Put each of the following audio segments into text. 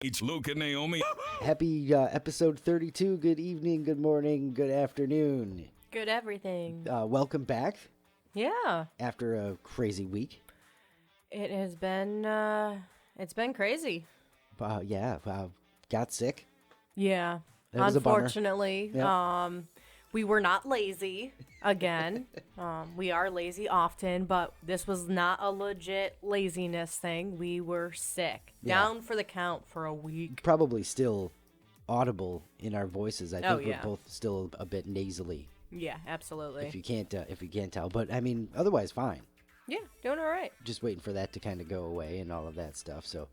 It's Luke and Naomi. Happy episode 32. Good evening, good morning, good afternoon. Good everything. Welcome back Yeah. after a crazy week. It has been crazy. Got sick. Yeah. That was a bummer. Unfortunately, Yep. we were not lazy again. We are lazy often, but this was not a legit laziness thing. We were sick. Yeah. Down for the count for a week. Probably still audible in our voices. I think yeah. we're both still a bit nasally. Yeah, absolutely. If you can't tell, but I mean, otherwise fine. Yeah, doing all right. Just waiting for that to kind of go away and all of that stuff. So,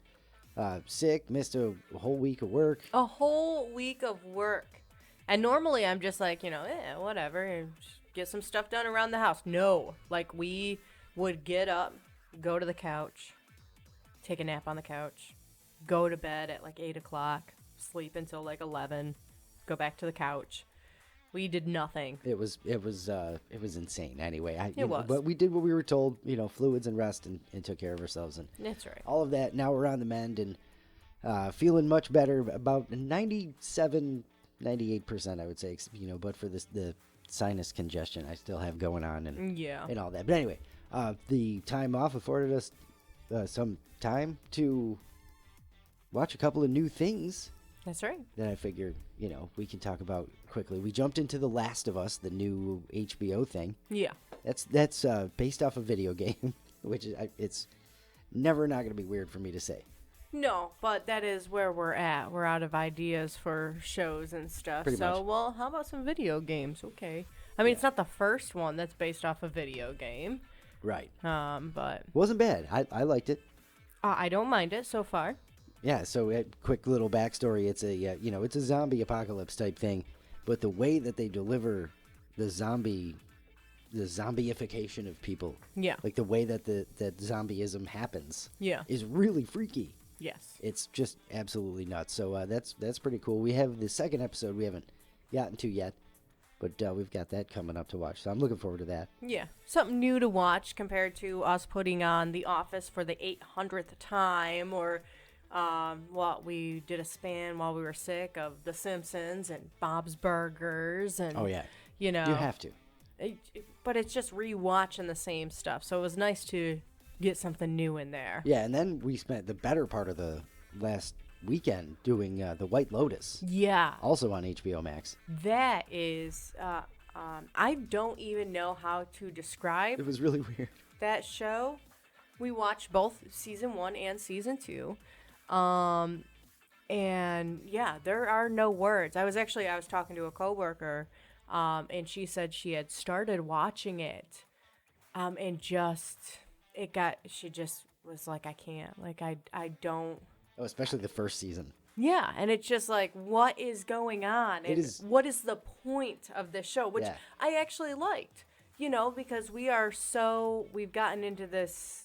sick, missed a whole week of work. A whole week of work. And normally I'm just like, whatever, get some stuff done around the house. No, like we would get up, go to the couch, take a nap on the couch, go to bed at like 8 o'clock, sleep until like 11, go back to the couch. We did nothing. It was insane. Anyway, It was. But we did what we were told. Fluids and rest, and took care of ourselves, and That's right. all of that. Now we're on the mend and feeling much better. About 97, 98%, I would say. But for the sinus congestion I still have going on, and all that. But anyway, the time off afforded us some time to watch a couple of new things. That's right. That I figured, we can talk about quickly. We jumped into The Last of Us, the new HBO thing. Yeah. That's based off a video game, which is it's never not going to be weird for me to say. No, but that is where we're at. We're out of ideas for shows and stuff. Pretty much. Well, how about some video games? Okay. I mean, it's not the first one that's based off a video game. Right. But Wasn't bad. I liked it. I don't mind it so far. Yeah, so quick little backstory. It's it's a zombie apocalypse type thing, but the way that they deliver the zombieification of people, Yeah. like the way that that zombieism happens, Yeah. is really freaky. Yes. It's just absolutely nuts. So that's pretty cool. We have the second episode we haven't gotten to yet, but we've got that coming up to watch. So I'm looking forward to that. Yeah. Something new to watch compared to us putting on The Office for the 800th time, or we did a span while we were sick of The Simpsons and Bob's Burgers, and Oh yeah, you have to. But it's just rewatching the same stuff. So it was nice to get something new in there. Yeah, and then we spent the better part of the last weekend doing The White Lotus, Yeah. also on HBO Max. That is, I don't even know how to describe It was really weird. that show. We watched both season 1 and season 2. And yeah, there are no words. I was talking to a coworker, and she said she had started watching it, and she just was like, I can't, like, I don't. Oh, especially the first season. Yeah, and it's just like, what is going on? And what is the point of this show? Which I actually liked, because we've gotten into this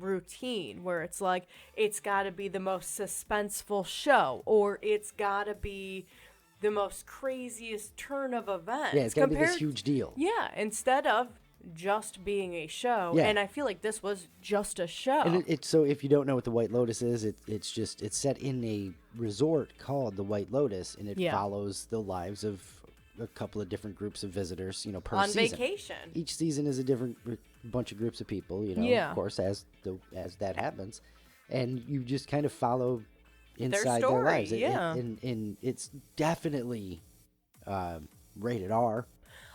routine where it's like, it's got to be the most suspenseful show, or it's got to be the most craziest turn of events. Yeah, it's got to be this huge deal. Yeah, instead of just being a show. Yeah. And I feel like this was just a show. And so if you don't know what the White Lotus is, it's set in a resort called the White Lotus, and it follows the lives of a couple of different groups of visitors, per on season. vacation. Each season is a different bunch of groups of people, of course, as that happens, and you just kind of follow inside their story, lives. yeah. And it's definitely rated R.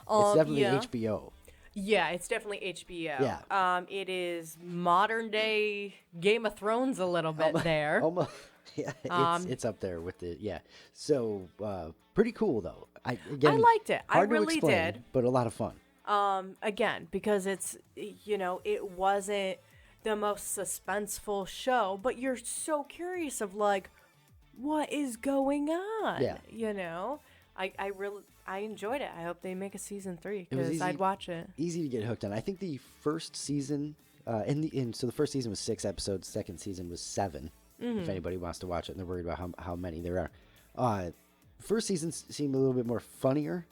It's definitely HBO. Yeah, it's definitely HBO. Yeah. It is modern day Game of Thrones a little bit there. Almost. Yeah, it's up there with the So pretty cool though. I liked it. Hard I really to explain, did. but a lot of fun. Again, because it's it wasn't the most suspenseful show, but you're so curious of like, what is going on? Yeah. I enjoyed it. I hope they make a season 3 It was because easy- I'd watch it. Easy to get hooked on. I think the first season, so the first season was 6 episodes. Second season was 7. Mm-hmm. If anybody wants to watch it and they're worried about how many there are. First season seemed a little bit more funnier.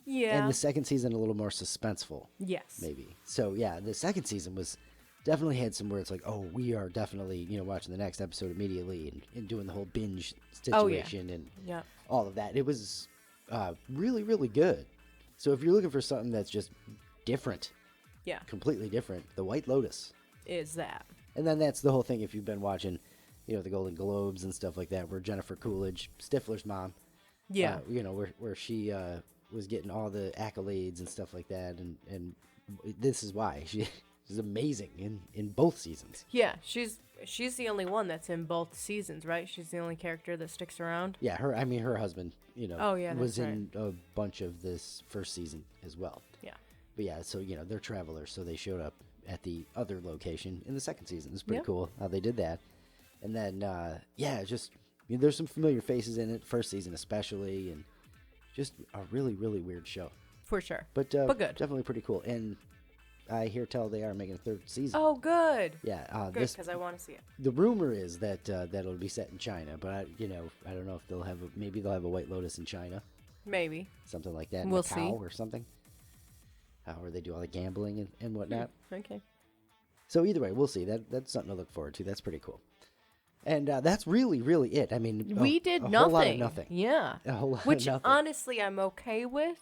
Yeah. And the second season a little more suspenseful. Yes. Maybe. So yeah, the second season was definitely had some where it's like, oh, we are definitely, watching the next episode immediately and doing the whole binge situation and all of that. It was really, really good. So if you're looking for something that's just different, completely different, The White Lotus is that. And then that's the whole thing if you've been watching, the Golden Globes and stuff like that, where Jennifer Coolidge, Stifler's mom, where she was getting all the accolades and stuff like that, and this is why she's amazing in both seasons. Yeah, she's the only one that's in both seasons, right? She's the only character that sticks around. Yeah, her husband, was in a bunch of this first season as well. Yeah. But yeah, so they're travelers, so they showed up at the other location in the second season. It's pretty cool how they did that. And then just there's some familiar faces in it, first season especially, and just a really, really weird show. For sure. But good. Definitely pretty cool. And I hear tell they are making a third season. Oh, good. Yeah. Good, because I want to see it. The rumor is that that it'll be set in China, but I don't know if they'll have maybe they'll have a White Lotus in China. Maybe. Something like that. We'll Macau see. Or something. Where they do all the gambling and whatnot. Okay. So either way, we'll see. That's something to look forward to. That's pretty cool. And that's really, really it. I mean, we did nothing. Whole lot of nothing. Yeah. A whole lot Which, of nothing. honestly, I'm okay with.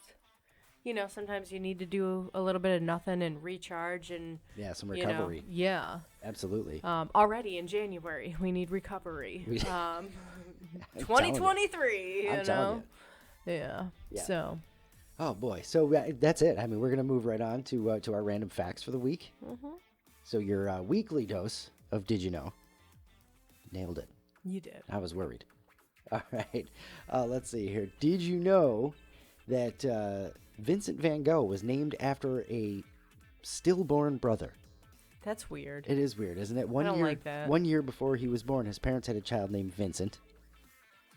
Sometimes you need to do a little bit of nothing and recharge and... Yeah, some recovery. Yeah. Absolutely. Already in January, we need recovery. 2023, I'm telling you. Yeah. So... Oh, boy. So that's it. I mean, we're going to move right on to our random facts for the week. Mm-hmm. So your weekly dose of Did You Know? Nailed it. You did. I was worried. All right. Let's see here. Did you know that Vincent van Gogh was named after a stillborn brother? That's weird. It is weird, isn't it? I don't like that. 1 year before he was born, his parents had a child named Vincent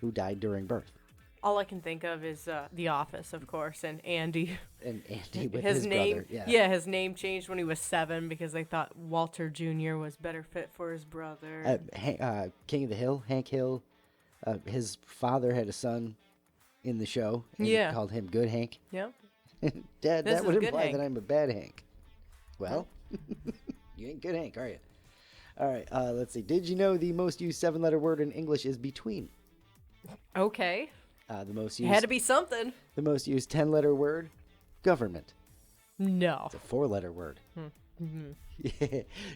who died during birth. All I can think of is The Office, of course, and Andy. And Andy with his name, brother. Yeah, his name changed when he was 7 because they thought Walter Jr. was better fit for his brother. King of the Hill, Hank Hill, his father had a son in the show. And called him Good Hank. Yep. Dad, that would imply that I'm a bad Hank. Well, you ain't Good Hank, are you? All right, let's see. Did you know the most used 7-letter word in English is between? Okay. The most used... It had to be something. The most used 10-letter word? Government. No. It's a 4-letter word. Mm-hmm.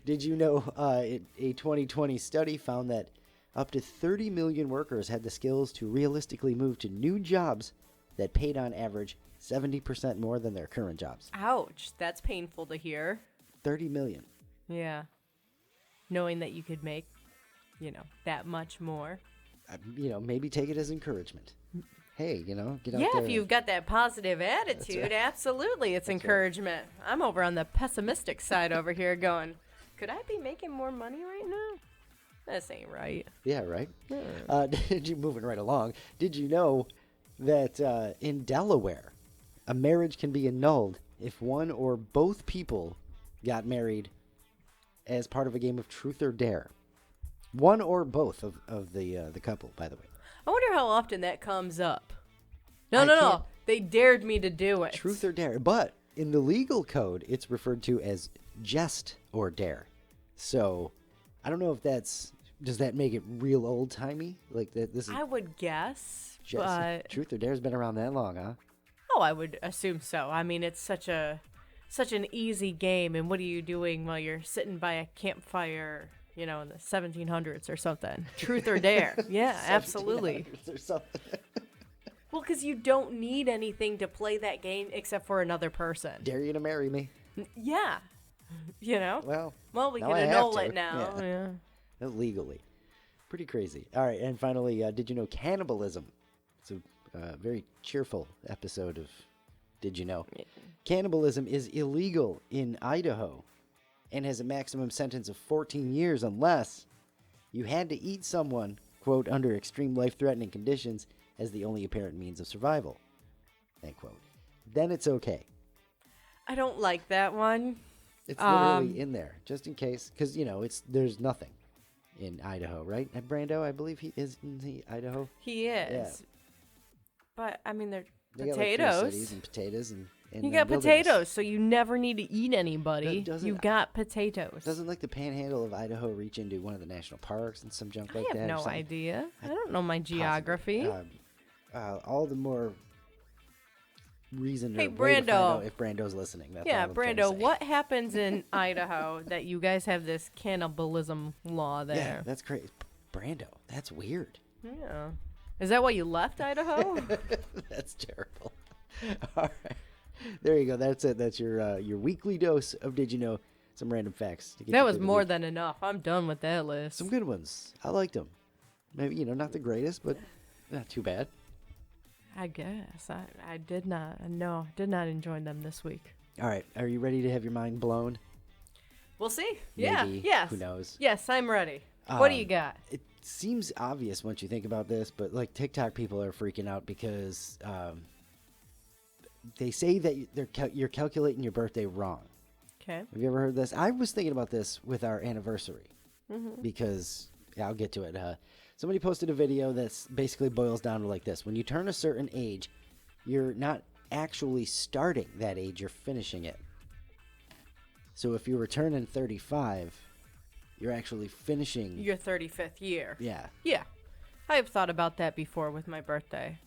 Did you know a 2020 study found that up to 30 million workers had the skills to realistically move to new jobs that paid on average 70% more than their current jobs? Ouch. That's painful to hear. 30 million. Yeah. Knowing that you could make, that much more. Maybe take it as encouragement. Hey, get out there. Yeah, if you've got that positive attitude, absolutely, it's encouragement. Right. I'm over on the pessimistic side over here going, could I be making more money right now? This ain't right. Yeah, right. Moving right along, did you know that in Delaware, a marriage can be annulled if one or both people got married as part of a game of Truth or Dare? One or both of the couple, by the way. I wonder how often that comes up. No. They dared me to do it. Truth or Dare. But in the legal code, it's referred to as jest or dare. So I don't know if does that make it real old-timey? Like that? This is. I would guess, but Truth or Dare's been around that long, huh? Oh, I would assume so. I mean, it's such an easy game, and what are you doing while you're sitting by a campfire? In the 1700s or something. Truth or Dare. Yeah, absolutely. Or something. Well, because you don't need anything to play that game except for another person. Dare you to marry me? Yeah. Well, we can annul it now. Yeah. Legally. Pretty crazy. All right, and finally, did you know cannibalism? It's a very cheerful episode of Did You Know? Cannibalism is illegal in Idaho and has a maximum sentence of 14 years unless you had to eat someone, quote, under extreme life-threatening conditions as the only apparent means of survival, end quote. Then it's okay. I don't like that one. It's literally in there, just in case, because, there's nothing in Idaho, right? And Brando, I believe he is in Idaho. He is. Yeah. But, I mean, they're they potatoes. Got, like, cities and potatoes You got potatoes, so you never need to eat anybody. You got potatoes. Doesn't like the panhandle of Idaho reach into one of the national parks and some junk like that? I have no idea. I don't know my geography. All the more reason. Hey, Brando. If Brando's listening. That's Brando, what happens in Idaho that you guys have this cannibalism law there? Yeah, that's crazy. Brando, that's weird. Yeah. Is that why you left Idaho? That's terrible. All right. There you go. That's it. That's your weekly dose of Did You Know? Some random facts. That was more than enough. I'm done with that list. Some good ones. I liked them. Maybe, not the greatest, but not too bad. I guess. I did not. No, did not enjoy them this week. All right. Are you ready to have your mind blown? We'll see. Maybe. Yeah. Yes. Who knows? Yes, I'm ready. What do you got? It seems obvious once you think about this, but like TikTok people are freaking out because they say that you're calculating your birthday wrong. Okay. Have you ever heard this? I was thinking about this with our anniversary because I'll get to it. Somebody posted a video that's basically boils down to like this. When you turn a certain age, you're not actually starting that age, you're finishing it. So if you were turning 35, you're actually finishing your 35th year. Yeah. Yeah. I've thought about that before with my birthday.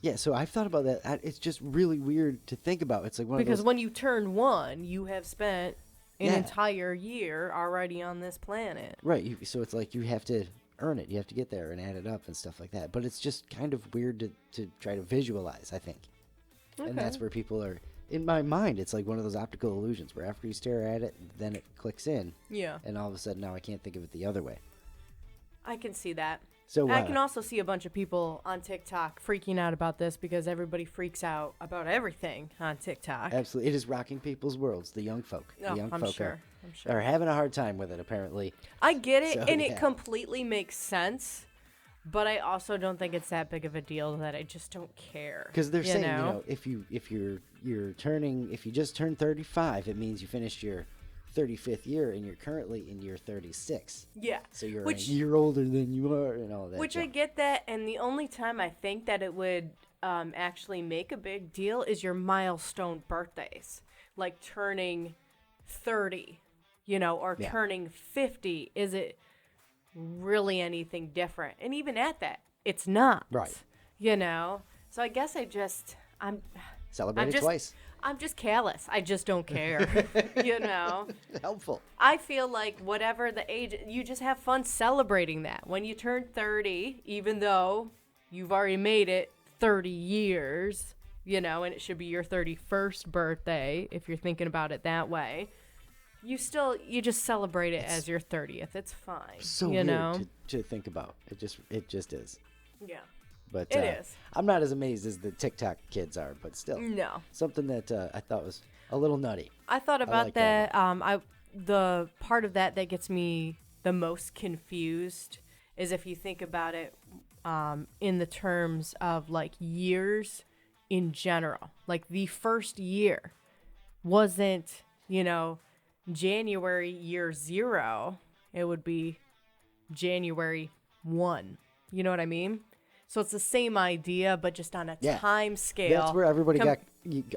Yeah, so I've thought about that. It's just really weird to think about. It's like because when you turn 1, you have spent an entire year already on this planet. Right. So it's like you have to earn it. You have to get there and add it up and stuff like that. But it's just kind of weird to try to visualize, I think. Okay. And that's where people are. In my mind, it's like one of those optical illusions where after you stare at it, then it clicks in. Yeah. And all of a sudden now I can't think of it the other way. I can see that. So I can also see a bunch of people on TikTok freaking out about this because everybody freaks out about everything on TikTok. Absolutely. It is rocking people's worlds, the young folk. Oh, the young I'm folk sure. are having a hard time with it, apparently. I get it, and it completely makes sense, but I also don't think it's that big of a deal that I just don't care. Because they're saying, if you just turned 35, it means you finished your 35th year, and you're currently in year 36. Yeah. So you're a year older than you are and all that. Which I get that, and the only time I think that it would actually make a big deal is your milestone birthdays. Like turning 30, or turning 50. Is it really anything different? And even at that, it's not. Right. So I guess Celebrate it twice. I'm just callous. I just don't care, Helpful. I feel like whatever the age, you just have fun celebrating that. When you turn 30, even though you've already made it 30 years, and it should be your 31st birthday, if you're thinking about it that way, you just celebrate it as your 30th. It's fine. So weird to think about. It just is. Yeah. But it is. I'm not as amazed as the TikTok kids are, but still. No. Something that I thought was a little nutty. I thought about that. The part of that gets me the most confused is if you think about it in the terms of like years in general. Like the first year wasn't, January year 0. It would be January 1. You know what I mean? So it's the same idea, but just on a time scale. That's where everybody got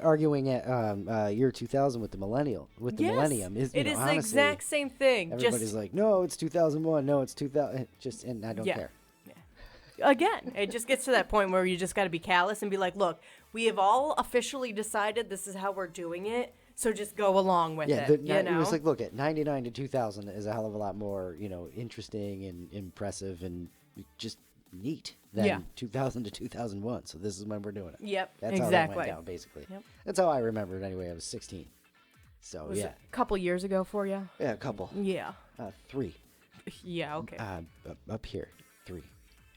arguing at year 2000 with the millennium. It is the exact same thing. Everybody's like, no, it's 2001. No, it's 2000. And I don't care. Yeah. Again, it just gets to that point where you just got to be callous and be like, look, we have all officially decided this is how we're doing it. So just go along with it. It was like, look, at 99 to 2000 is a hell of a lot more, interesting and impressive and just neat than 2000 to 2001. So this is when we're doing it. Yep, That's how that went down, basically. Yep. That's how I remember it anyway. I was 16. So, was it a couple years ago for you? Yeah, a couple. Yeah. 3. Yeah, okay. Up here, 3.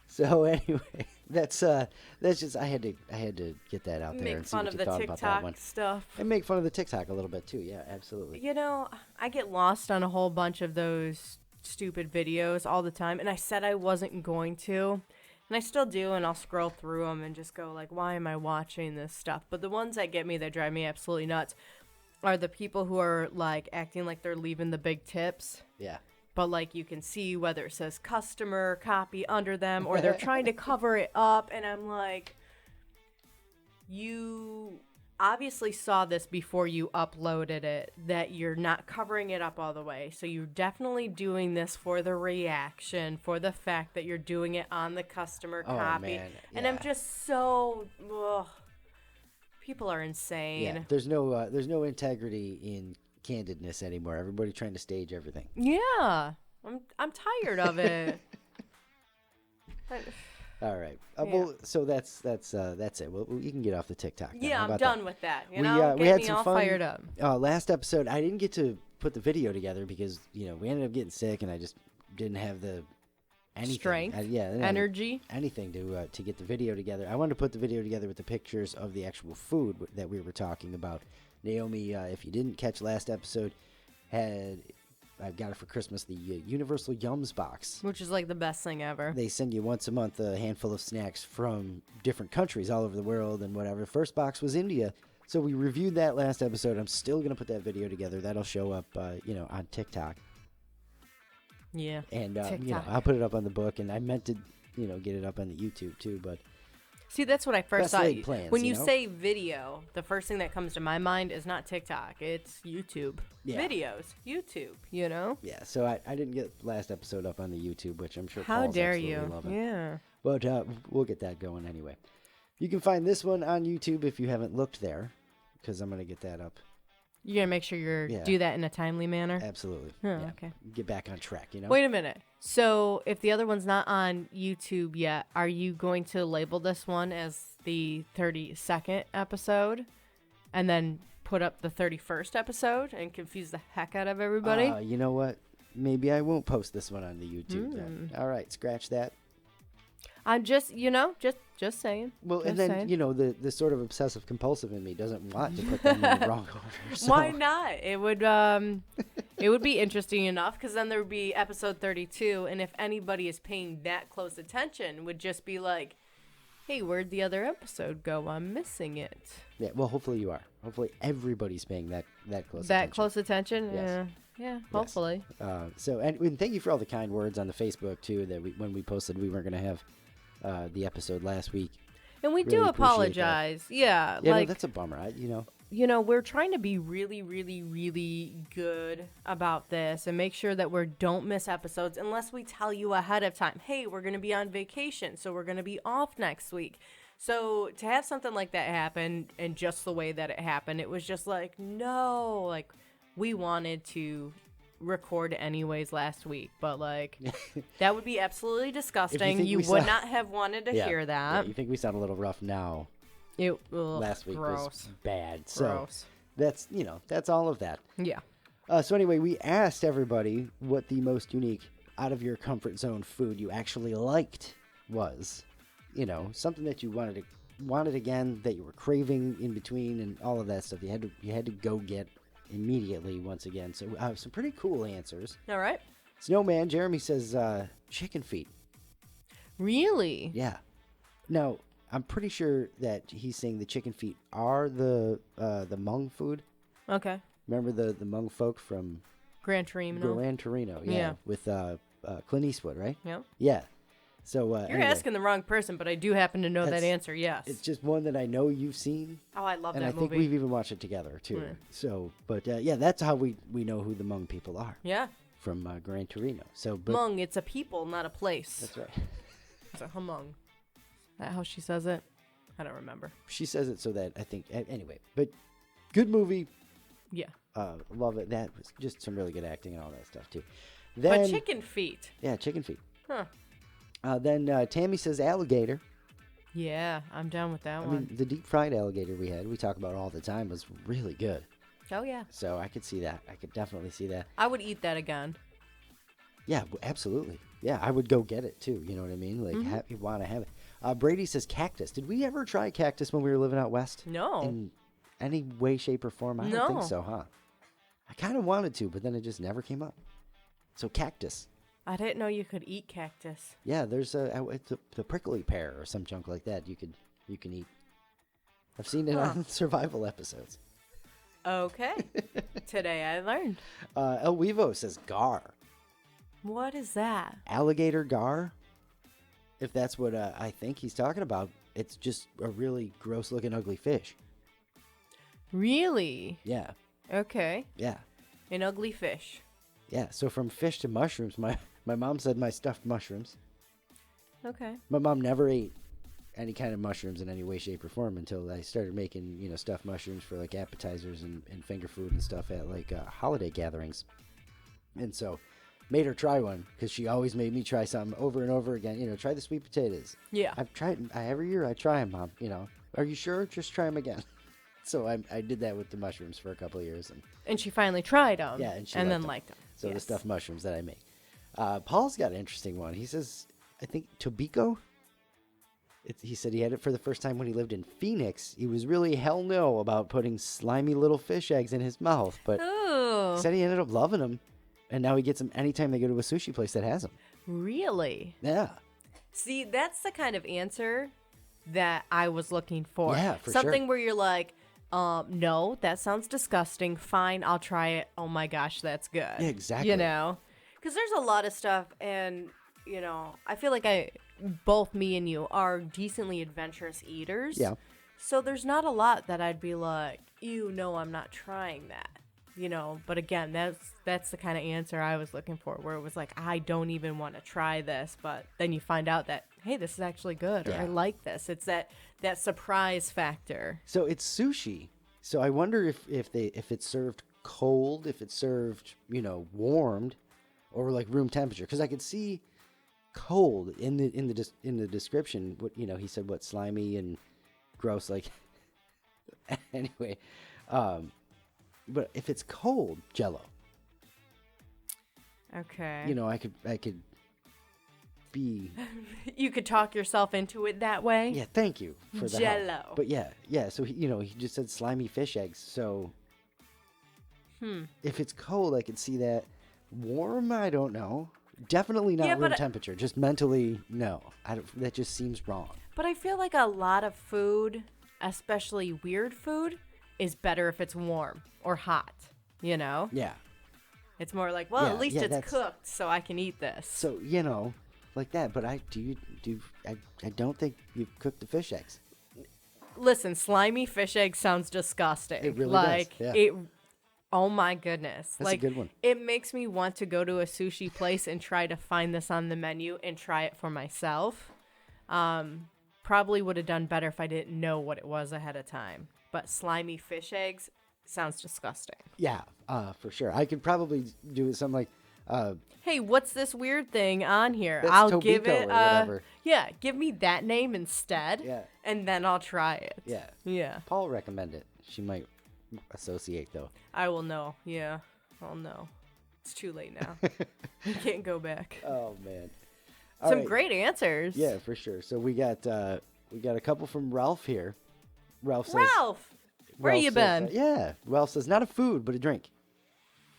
So anyway, that's just I had to get that out there make and see fun what of you the thought TikTok about that one. stuff. And make fun of the TikTok a little bit too. Yeah, absolutely. I get lost on a whole bunch of those stupid videos all the time, and I said I wasn't going to, and I still do, and I'll scroll through them and just go like, why am I watching this stuff? But the ones that get me, that drive me absolutely nuts, are the people who are like acting like they're leaving the big tips. Yeah. But like you can see whether it says customer copy under them or they're trying to cover it up, and I'm like, you obviously saw this before you uploaded it, that you're not covering it up all the way. So you're definitely doing this for the reaction, for the fact that you're doing it on the customer copy. Man. Yeah. And I'm just so... Ugh. People are insane. Yeah, there's no integrity in candidness anymore. Everybody trying to stage everything. Yeah. I'm tired of it. All right. Well, so that's it. Well, you can get off the TikTok now. Yeah, I'm done with that. We had some fun. Fired up. Last episode, I didn't get to put the video together because we ended up getting sick, and I just didn't have the strength, energy, anything to get the video together. I wanted to put the video together with the pictures of the actual food that we were talking about. Naomi, if you didn't catch last episode, I got it for Christmas, the Universal Yums box. Which is like the best thing ever. They send you once a month a handful of snacks from different countries all over the world and whatever. The first box was India. So we reviewed that last episode. I'm still going to put that video together. That'll show up, on TikTok. Yeah. And, I'll put it up on the book. And I meant to, get it up on the YouTube too, but... See, that's what I first thought. Plans, when you say video, the first thing that comes to my mind is not TikTok. It's YouTube. Yeah. Videos. YouTube, Yeah, so I didn't get last episode up on the YouTube, which I'm sure How Paul's dare absolutely you? Loving. Yeah. But we'll get that going anyway. You can find this one on YouTube if you haven't looked there, because I'm going to get that up. You're going to make sure you do that in a timely manner? Absolutely. Oh, yeah. Okay. Get back on track, Wait a minute. So if the other one's not on YouTube yet, are you going to label this one as the 32nd episode and then put up the 31st episode and confuse the heck out of everybody? You know what? Maybe I won't post this one on the YouTube then. All right, scratch that. I'm just, just saying. Well, just and then, saying. the sort of obsessive compulsive in me doesn't want to put them in the wrong order. So. Why not? It would be interesting enough, because then there would be episode 32, and if anybody is paying that close attention, would just be like, hey, where'd the other episode go? I'm missing it. Yeah, well, hopefully you are. Hopefully everybody's paying that close attention. That close attention? Yes. Yeah, hopefully. Yes. And thank you for all the kind words on the Facebook, too, that when we posted we weren't going to have the episode last week. And we really do apologize. Yeah. Yeah, no, that's a bummer. We're trying to be really, really, really good about this and make sure that we don't miss episodes unless we tell you ahead of time, hey, we're going to be on vacation, so we're going to be off next week. So to have something like that happen and just the way that it happened, it was just like, no, like we wanted to record anyways last week, but like that would be absolutely disgusting. You would not have wanted to hear that. Yeah, you think we sound a little rough now? Last week was bad. Gross. So that's all of that. Yeah. So anyway, we asked everybody what the most unique out of your comfort zone food you actually liked was. Something that you wanted again, that you were craving in between, and all of that stuff. You had to go get immediately once again. So some pretty cool answers. All right. Snowman Jeremy says chicken feet. Really? Yeah. Now I'm pretty sure that he's saying the chicken feet are the Hmong food. Okay. Remember the Hmong folk from Gran Torino? Gran Torino, yeah. With Clint Eastwood, right? Yep. Yeah. So you're asking the wrong person, but I do happen to know that answer. Yes. It's just one that I know you've seen. Oh, I love that movie. And I think we've even watched it together too. Yeah. So, but that's how we know who the Hmong people are. Yeah. From Gran Torino. So, Hmong, it's a people, not a place. That's right. It's a Hmong. Is that how she says it? I don't remember. She says it so that I think anyway. But good movie. Yeah. Love it. That was just some really good acting and all that stuff too. But chicken feet. Yeah, chicken feet. Huh. Then Tammy says alligator. Yeah, I'm down with that one. I mean, the deep fried alligator we talk about all the time was really good. Oh, yeah. So I could see that. I could definitely see that. I would eat that again. Yeah, absolutely. Yeah, I would go get it too. You know what I mean? Like, you want to have it. Brady says cactus. Did we ever try cactus when we were living out west? No. In any way, shape, or form? I don't think so, huh? I kind of wanted to, but then it just never came up. So cactus. I didn't know you could eat cactus. Yeah, there's the prickly pear or some junk like that you can eat. I've seen it on survival episodes. Okay. Today I learned. El Wevo says gar. What is that? Alligator gar. If that's what I think he's talking about, it's just a really gross looking ugly fish. Really? Yeah. Okay. Yeah. An ugly fish. Yeah. So from fish to mushrooms, my mom said my stuffed mushrooms. Okay. My mom never ate any kind of mushrooms in any way, shape, or form until I started making, stuffed mushrooms for like appetizers and finger food and stuff at like holiday gatherings. And so made her try one because she always made me try something over and over again. Try the sweet potatoes. Yeah. I've tried every year. I try them, Mom. Are you sure? Just try them again. So I did that with the mushrooms for a couple of years, and she finally tried them. Yeah, and then liked them. So the stuffed mushrooms that I make. Paul's got an interesting one. He says, I think Tobiko. He said he had it for the first time when he lived in Phoenix. He was really hell no about putting slimy little fish eggs in his mouth, but he said he ended up loving them, and now he gets them anytime they go to a sushi place that has them. Really? Yeah. See, that's the kind of answer that I was looking for. Yeah, for something sure. Where you're like, no, that sounds disgusting. Fine, I'll try it. Oh my gosh, that's good. Yeah, exactly. Because there's a lot of stuff, and I feel like both me and you are decently adventurous eaters. Yeah. So there's not a lot that I'd be like, ew, no, I'm not trying that. But again, that's the kind of answer I was looking for, where it was like, I don't even want to try this, but then you find out that, hey, this is actually good, or I like this. It's that surprise factor. So it's sushi. So I wonder if it's served cold, if it's served, warmed, or like room temperature, because I could see cold in the description. What he said, what slimy and gross, like anyway. But if it's cold, Jell-O. Okay. I could be. You could talk yourself into it that way. Yeah, thank you for the Jell-O. help. But yeah. So he just said slimy fish eggs. So if it's cold, I could see that. Warm, I don't know. Definitely not room temperature. Just mentally, no. That just seems wrong. But I feel like a lot of food, especially weird food, is better if it's warm or hot. Yeah. It's more like, well, at least it's cooked, so I can eat this. So like that. But I don't think you cook the fish eggs. Listen, slimy fish egg sounds disgusting. It really does. Yeah. Oh my goodness. That's a good one. It makes me want to go to a sushi place and try to find this on the menu and try it for myself. Probably would have done better if I didn't know what it was ahead of time. But slimy fish eggs sounds disgusting. Yeah, for sure. I could probably do something like, hey, what's this weird thing on here? That's I'll Tobiko give it or whatever. Yeah, give me that name instead. Yeah. And then I'll try it. Yeah. Yeah. Paul recommended it. She might associate though. I will know. Yeah. I'll know. It's too late now. You can't go back. Oh man. Some great answers. Yeah, for sure. So we got a couple from Ralph here. Ralph says, where you been? Yeah. Ralph says, not a food, but a drink.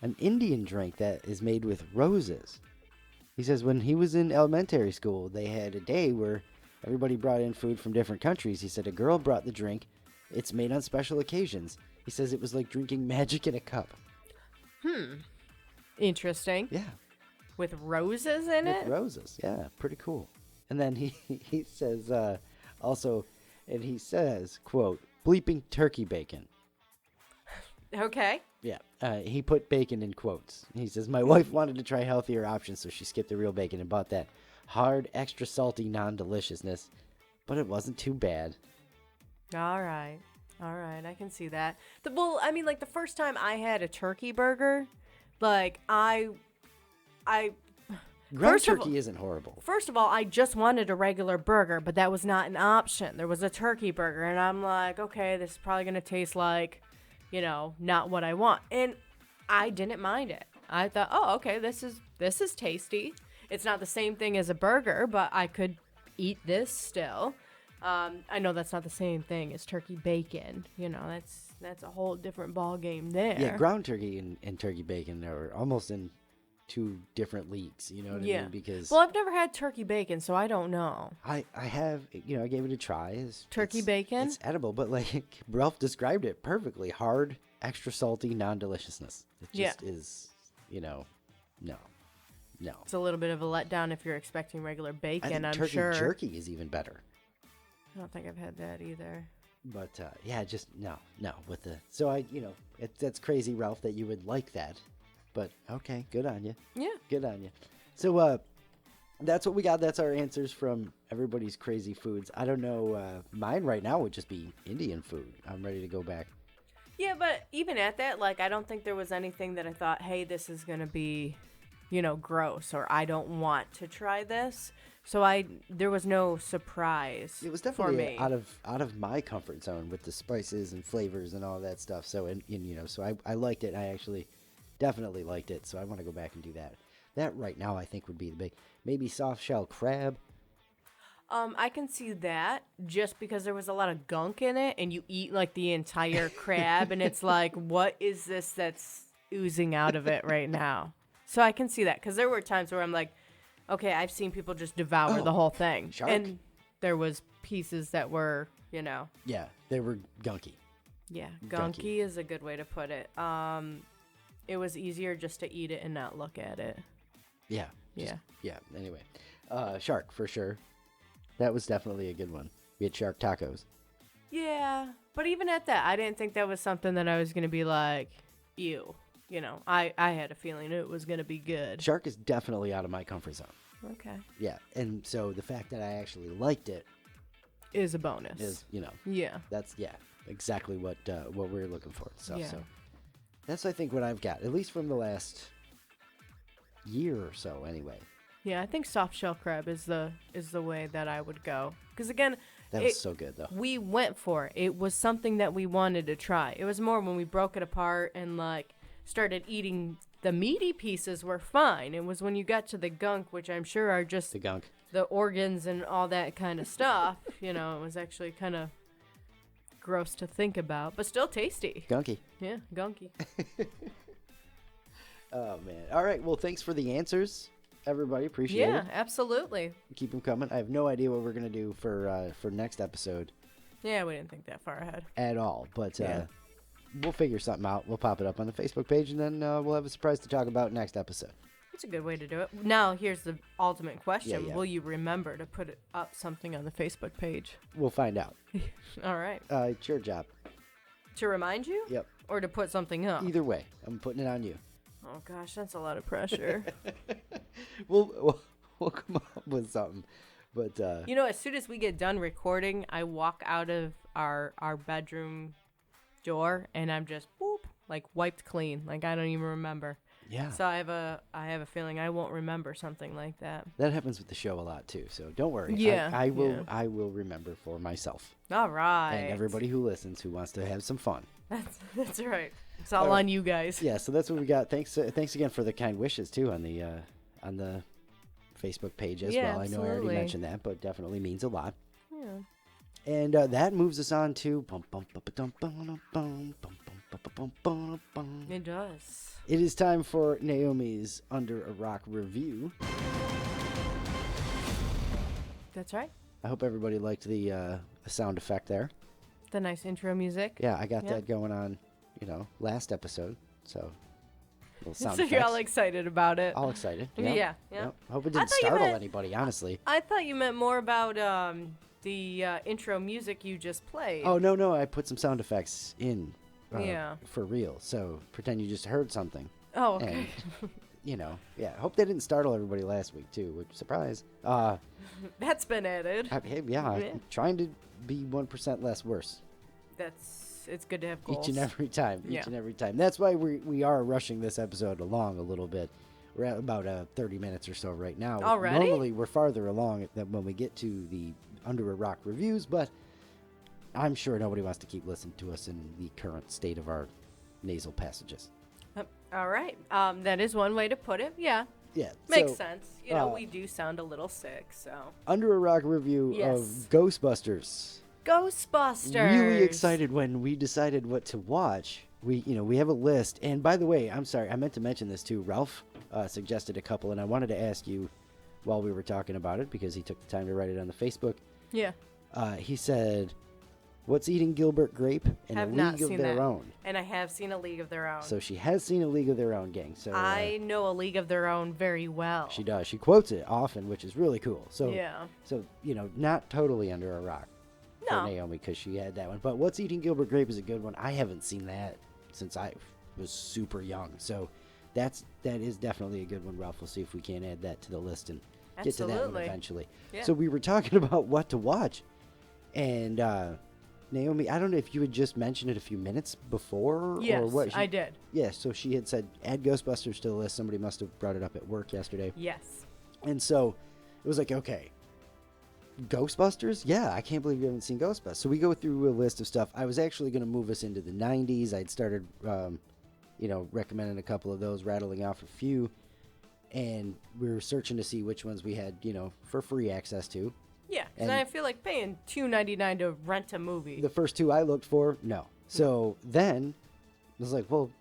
An Indian drink that is made with roses. He says when he was in elementary school, they had a day where everybody brought in food from different countries. He said a girl brought the drink. It's made on special occasions. He says it was like drinking magic in a cup. Interesting. Yeah. With roses in it? With roses, yeah. Pretty cool. And then he says also, and he says, quote, bleeping turkey bacon. Okay. Yeah. He put bacon in quotes. He says, my wife wanted to try healthier options, so she skipped the real bacon and bought that hard, extra salty non-deliciousness. But it wasn't too bad. All right. I can see that. The first time I had a turkey burger, like, Ground turkey isn't horrible. First of all, I just wanted a regular burger, but that was not an option. There was a turkey burger, and I'm like, okay, this is probably going to taste like, not what I want. And I didn't mind it. I thought, oh, okay, this is tasty. It's not the same thing as a burger, but I could eat this still. I know that's not the same thing as turkey bacon. That's a whole different ball game there. Yeah, ground turkey and turkey bacon are almost in two different leagues. You know what I mean? Because I've never had turkey bacon, so I don't know. I have. I gave it a try. Turkey bacon? It's edible, but like Ralph described it perfectly. Hard, extra salty, non-deliciousness. It just is. No. It's a little bit of a letdown if you're expecting regular bacon. I think I'm turkey sure. jerky is even better. I don't think I've had that either. But yeah, just no with the. So that's crazy, Ralph, that you would like that. But okay, good on you. Yeah, good on you. So that's what we got. That's our answers from everybody's crazy foods. I don't know. Mine right now would just be Indian food. I'm ready to go back. Yeah, but even at that, like, I don't think there was anything that I thought, hey, this is gonna be, gross, or I don't want to try this. So there was no surprise. It was for definitely me. out of my comfort zone with the spices and flavors and all that stuff. So so I liked it. I actually definitely liked it. So I want to go back and do that. That right now I think would be the big, maybe soft shell crab. I can see that just because there was a lot of gunk in it, and you eat like the entire crab, and it's like, what is this that's oozing out of it right now? So I can see that, because there were times where I'm like, okay, I've seen people just devour the whole thing. Shark? And there was pieces that were, Yeah, they were gunky. Yeah, gunky is a good way to put it. It was easier just to eat it and not look at it. Yeah. Yeah. Anyway, shark for sure. That was definitely a good one. We had shark tacos. Yeah, but even at that, I didn't think that was something that I was going to be like, ew. I had a feeling it was going to be good. Shark is definitely out of my comfort zone. Okay. Yeah, and so the fact that I actually liked it is a bonus. Is, Yeah. That's, exactly what we're looking for. So, yeah. So that's, I think, what I've got, at least from the last year or so anyway. Yeah, I think soft shell crab is the way that I would go. Because again, that was so good though. We went for it. It was something that we wanted to try. It was more when we broke it apart and like started eating the meaty pieces were fine. It was when you got to the gunk, which I'm sure are just the gunk, the organs and all that kind of stuff. It was actually kind of gross to think about, but still tasty. Gunky. Yeah, gunky. Oh man. All right. Well, thanks for the answers, everybody. Appreciate it. Yeah, absolutely. Keep them coming. I have no idea what we're gonna do for next episode. Yeah, we didn't think that far ahead at all, but we'll figure something out. We'll pop it up on the Facebook page, and then we'll have a surprise to talk about next episode. That's a good way to do it. Now, here's the ultimate question. Yeah. Will you remember to put up something on the Facebook page? We'll find out. All right. It's your job. To remind you? Yep. Or to put something up? Either way. I'm putting it on you. Oh, gosh, that's a lot of pressure. We'll come up with something. But as soon as we get done recording, I walk out of our bedroom door, and I'm just, boop, like wiped clean. Like, I don't even remember. Yeah. So I have a feeling I won't remember something like that. That happens with the show a lot too. So don't worry. Yeah. I will remember for myself. All right. And everybody who listens who wants to have some fun. That's right. It's all on you guys. Yeah. So that's what we got. Thanks again for the kind wishes too on the Facebook page as well. Absolutely. I know I already mentioned that, but definitely means a lot. Yeah. And that moves us on to It does. It is time for Naomi's Under a Rock review. That's right. I hope everybody liked the sound effect there. The nice intro music. Yeah, I got that going on, last episode. So, little sound so effects. You're all excited about it. All excited. Yeah. Yep. Hope it didn't startle anybody, honestly. I thought you meant more about the intro music you just played. Oh, no. I put some sound effects in. Yeah. For real. So pretend you just heard something. Oh, okay. And, hope they didn't startle everybody last week too. Which surprise. That's been added. I'm trying to be 1% less worse. It's good to have goals. Each and every time. That's why we are rushing this episode along a little bit. We're at about 30 minutes or so right now. Already? Normally we're farther along than when we get to the Under a Rock reviews, but I'm sure nobody wants to keep listening to us in the current state of our nasal passages. All right. That is one way to put it. Yeah. Yeah. Makes sense. We do sound a little sick, so. Under a Rock review of Ghostbusters. Ghostbusters. Really excited when we decided what to watch. We have a list. And by the way, I'm sorry, I meant to mention this too. Ralph suggested a couple, and I wanted to ask you while we were talking about it because he took the time to write it on the Facebook. Yeah. He said, "What's Eating Gilbert Grape?" and have A not League of seen Their that. Own. And I have seen A League of Their Own. So she has seen A League of Their Own, gang. So I know A League of Their Own very well. She does. She quotes it often, which is really cool. So yeah. So not totally under a rock. for Naomi because she had that one. But What's Eating Gilbert Grape is a good one. I haven't seen that since I was super young. So that is definitely a good one, Ralph. We'll see if we can add that to the list and get to that one eventually. Yeah. So we were talking about what to watch. And Naomi, I don't know if you had just mentioned it a few minutes before or what. Yes, I did. Yeah, so she had said, add Ghostbusters to the list. Somebody must have brought it up at work yesterday. Yes. And so it was like, okay, Ghostbusters? Yeah, I can't believe you haven't seen Ghostbusters. So we go through a list of stuff. I was actually going to move us into the 90s. I'd started, recommending a couple of those, rattling off a few. And we were searching to see which ones we had, for free access to. Yeah, and I feel like paying $2.99 to rent a movie. The first two I looked for, no. So then I was like, well,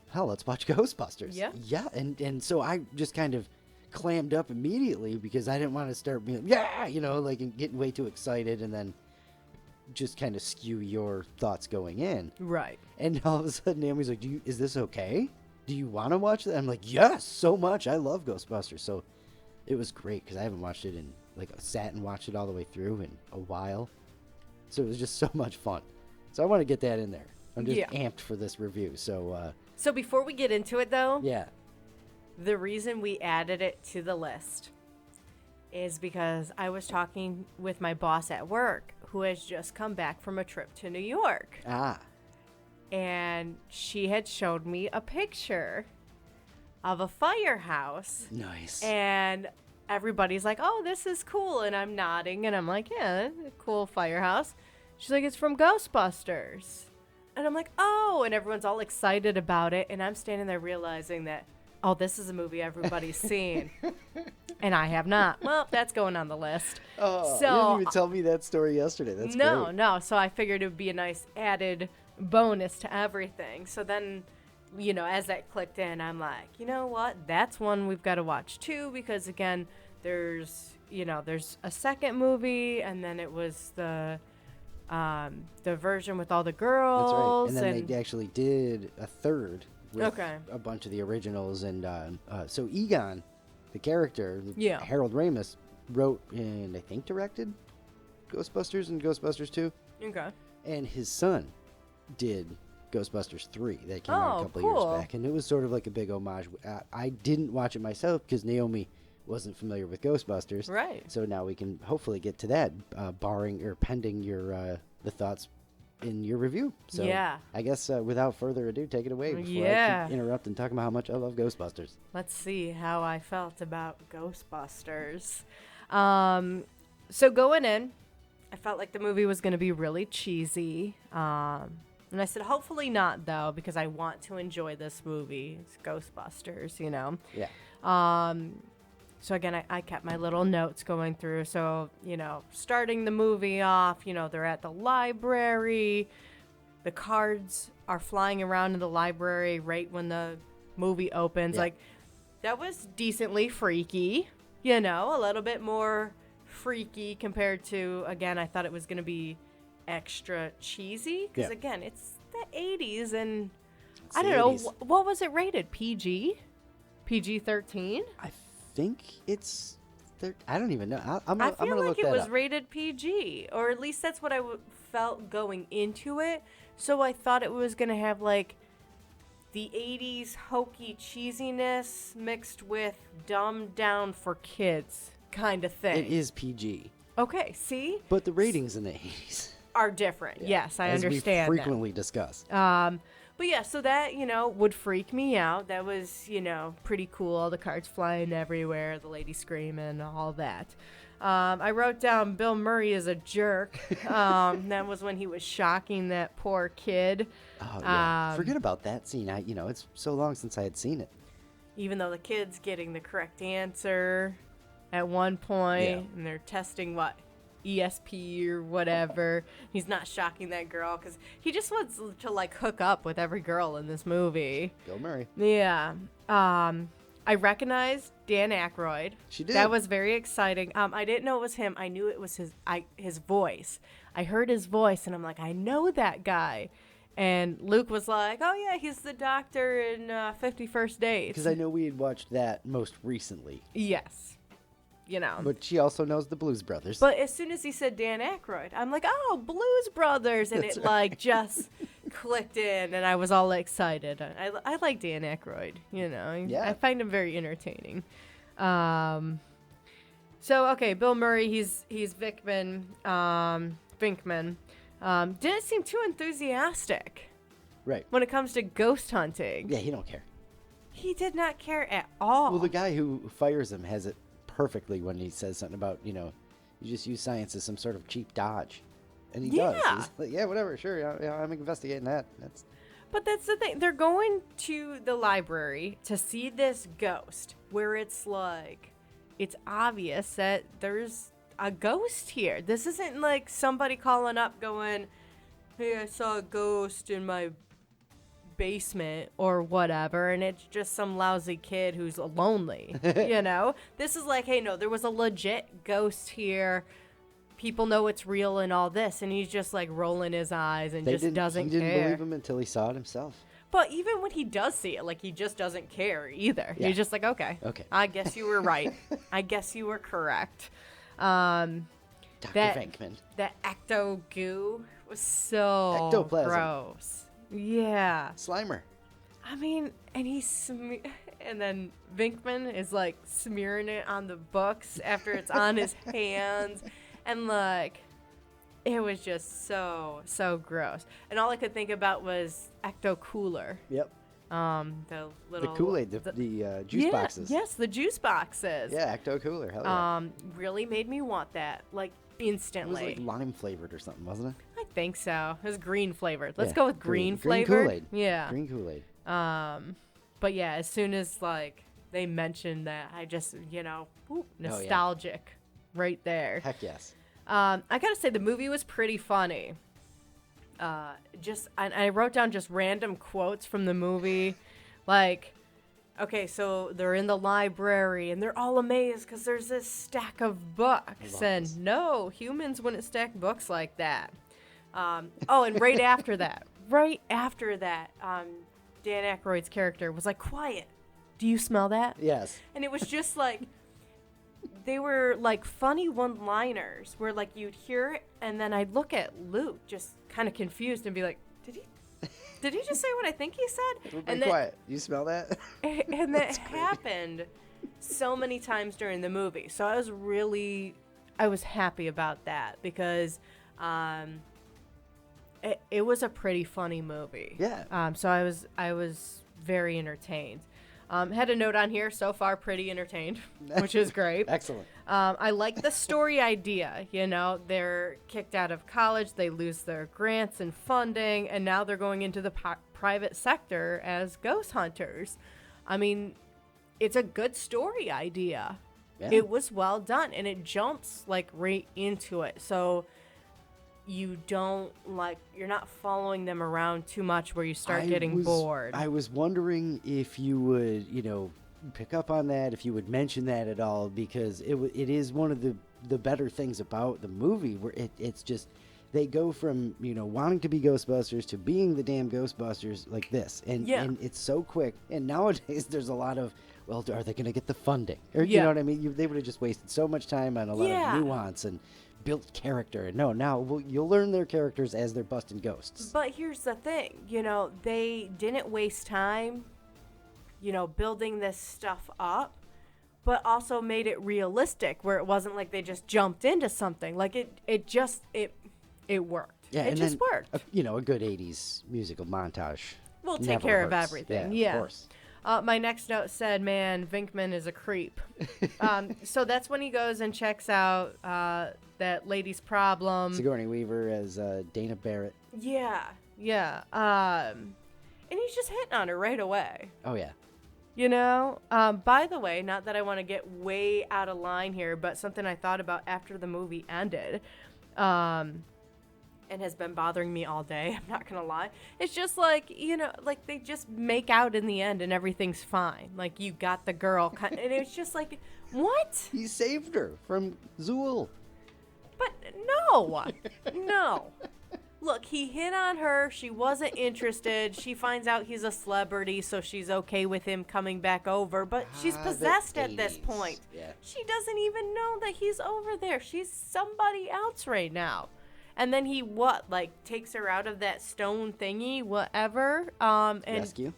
hell, let's watch Ghostbusters. Yeah. Yeah, and so I just kind of clammed up immediately because I didn't want to start being, and getting way too excited and then just kind of skew your thoughts going in. Right. And all of a sudden, Naomi's like, is this okay? Do you want to watch that? I'm like, yes, so much. I love Ghostbusters. So it was great because I haven't watched it in, sat and watched it all the way through in a while. So it was just so much fun. So I want to get that in there. I'm just amped for this review. So before we get into it, though, the reason we added it to the list is because I was talking with my boss at work who has just come back from a trip to New York. And she had showed me a picture of a firehouse. Nice. And everybody's like, oh, this is cool. And I'm nodding. And I'm like, yeah, that's a cool firehouse. She's like, it's from Ghostbusters. And I'm like, oh. And everyone's all excited about it. And I'm standing there realizing that, oh, this is a movie everybody's seen. And I have not. Well, that's going on the list. Oh, so, you didn't even tell me that story yesterday. That's great. No. So I figured it would be a nice added bonus to everything. So then, as that clicked in, I'm like, you know what? That's one we've got to watch too, because again, there's a second movie, and then it was the version with all the girls. That's right. And then they actually did a third with a bunch of the originals. And so Egon, the character, Harold Ramis, wrote and I think directed Ghostbusters and Ghostbusters 2. Okay. And his son did Ghostbusters 3 that came out a couple years back, and it was sort of like a big homage. I didn't watch it myself because Naomi wasn't familiar with Ghostbusters, right? So now we can hopefully get to that, barring or pending your the thoughts in your review. So I guess without further ado, take it away before I keep interrupt and talking about how much I love Ghostbusters. Let's see how I felt about Ghostbusters. So going in, I felt like the movie was going to be really cheesy. And I said, hopefully not, though, because I want to enjoy this movie. It's Ghostbusters, Yeah. So, again, I kept my little notes going through. So, starting the movie off, they're at the library. The cards are flying around in the library right when the movie opens. Yeah. Like, that was decently freaky, a little bit more freaky compared to, again, I thought it was going to be extra cheesy because again it's the 80s and I don't know what was it rated, PG-13? I think it's I don't even know. I feel like it was rated PG, or at least that's what I felt going into it. So I thought it was gonna have like the 80s hokey cheesiness mixed with dumbed down for kids kind of thing. It is PG. Okay, see, but the ratings in the 80s are different. Yes, I understand. We frequently discuss. But yeah, so that, would freak me out. That was, pretty cool. The cards flying everywhere, the lady screaming, all that. I wrote down Bill Murray is a jerk. That was when he was shocking that poor kid. Oh, yeah. Forget about that scene. It's so long since I had seen it. Even though the kid's getting the correct answer at one point, and they're testing ESP or whatever. He's not shocking that girl because he just wants to hook up with every girl in this movie. Bill Murray. Yeah. I recognized Dan Aykroyd. She did. That was very exciting. I didn't know it was him. I knew it was his voice. I heard his voice and I'm like, I know that guy. And Luke was like, oh yeah, he's the doctor in 50 First Dates. Because I know we had watched that most recently. Yes. But she also knows the Blues Brothers. But as soon as he said Dan Aykroyd, I'm like, oh, Blues Brothers. And it just clicked in, and I was all excited. I like Dan Aykroyd, Yeah. I find him very entertaining. Okay, Bill Murray, he's Vinkman. Didn't seem too enthusiastic. Right. When it comes to ghost hunting. Yeah, he don't care. He did not care at all. Well, the guy who fires him has it perfectly when he says something about, you just use science as some sort of cheap dodge. And he does. He's like, yeah, whatever, sure. Yeah, I'm investigating that. But that's the thing. They're going to the library to see this ghost where it's like, it's obvious that there's a ghost here. This isn't like somebody calling up going, hey, I saw a ghost in my basement or whatever, and it's just some lousy kid who's lonely. This is like, hey, no, there was a legit ghost here. People know it's real and all this, and he's just like rolling his eyes and doesn't care. He didn't believe him until he saw it himself. But even when he does see it, like, he just doesn't care either. Yeah. He's just like, okay, I guess you were right. I guess you were correct. Dr. Venkman. That ecto goo was so ectoplasm. Gross. Yeah. Slimer. I mean, and and then Vinkman is like smearing it on the books after it's on his hands, and like, it was just so gross. And all I could think about was Ecto Cooler. Yep. The Kool-Aid, the juice boxes. Yes, the juice boxes. Yeah, Ecto Cooler. Hell yeah. Really made me want that, like, instantly. It was like lime flavored or something, wasn't it? I think so. It was green flavored. Let's go with green flavored. Kool-Aid. Yeah. Green Kool-Aid. But yeah, as soon as like they mentioned that, I just, nostalgic right there. Heck yes. I gotta say the movie was pretty funny. I wrote down just random quotes from the movie, like, okay, so they're in the library and they're all amazed because there's this stack of books, and no, humans wouldn't stack books like that. And right after that, Dan Aykroyd's character was like, quiet. Do you smell that? Yes. And it was just like, they were like funny one-liners where like you'd hear it, and then I'd look at Luke just kind of confused and be like, did he just say what I think he said? And quiet. You smell that? And that happened so many times during the movie. So I was happy about that because it was a pretty funny movie. Yeah. So I was very entertained. Had a note on here, so far pretty entertained, which is great. Excellent. I like the story idea. They're kicked out of college, they lose their grants and funding, and now they're going into the private sector as ghost hunters. I mean, it's a good story idea. Yeah. It was well done, and it jumps like right into it. So you're not following them around too much where you start getting bored. I was wondering if you would, pick up on that, if you would mention that at all, because it is one of the better things about the movie, where it's just, they go from, wanting to be Ghostbusters to being the damn Ghostbusters like this. And it's so quick. And nowadays there's a lot of, well, are they going to get the funding? Or, you know what I mean? They would have just wasted so much time on a lot of nuance and built character. No, now you'll learn their characters as they're busting ghosts. But here's the thing, they didn't waste time, building this stuff up, but also made it realistic, where it wasn't like they just jumped into something. Like it worked. Yeah, it just worked. A good 80s musical montage. We'll take care of everything. Yeah. Of course. My next note said, man, Vinkman is a creep. So that's when he goes and checks out that lady's problem. Sigourney Weaver as Dana Barrett. Yeah. And he's just hitting on her right away. Oh, yeah. By the way, not that I want to get way out of line here, but something I thought about after the movie ended, and has been bothering me all day, I'm not gonna lie. It's just like, like they just make out in the end and everything's fine. Like, you got the girl, and it's just like, what? He saved her from Zool. But no. look, he hit on her. She wasn't interested. She finds out he's a celebrity, so she's okay with him coming back over. But she's possessed at this point. Yeah. She doesn't even know that he's over there. She's somebody else right now. And then he takes her out of that stone thingy, whatever. And rescue.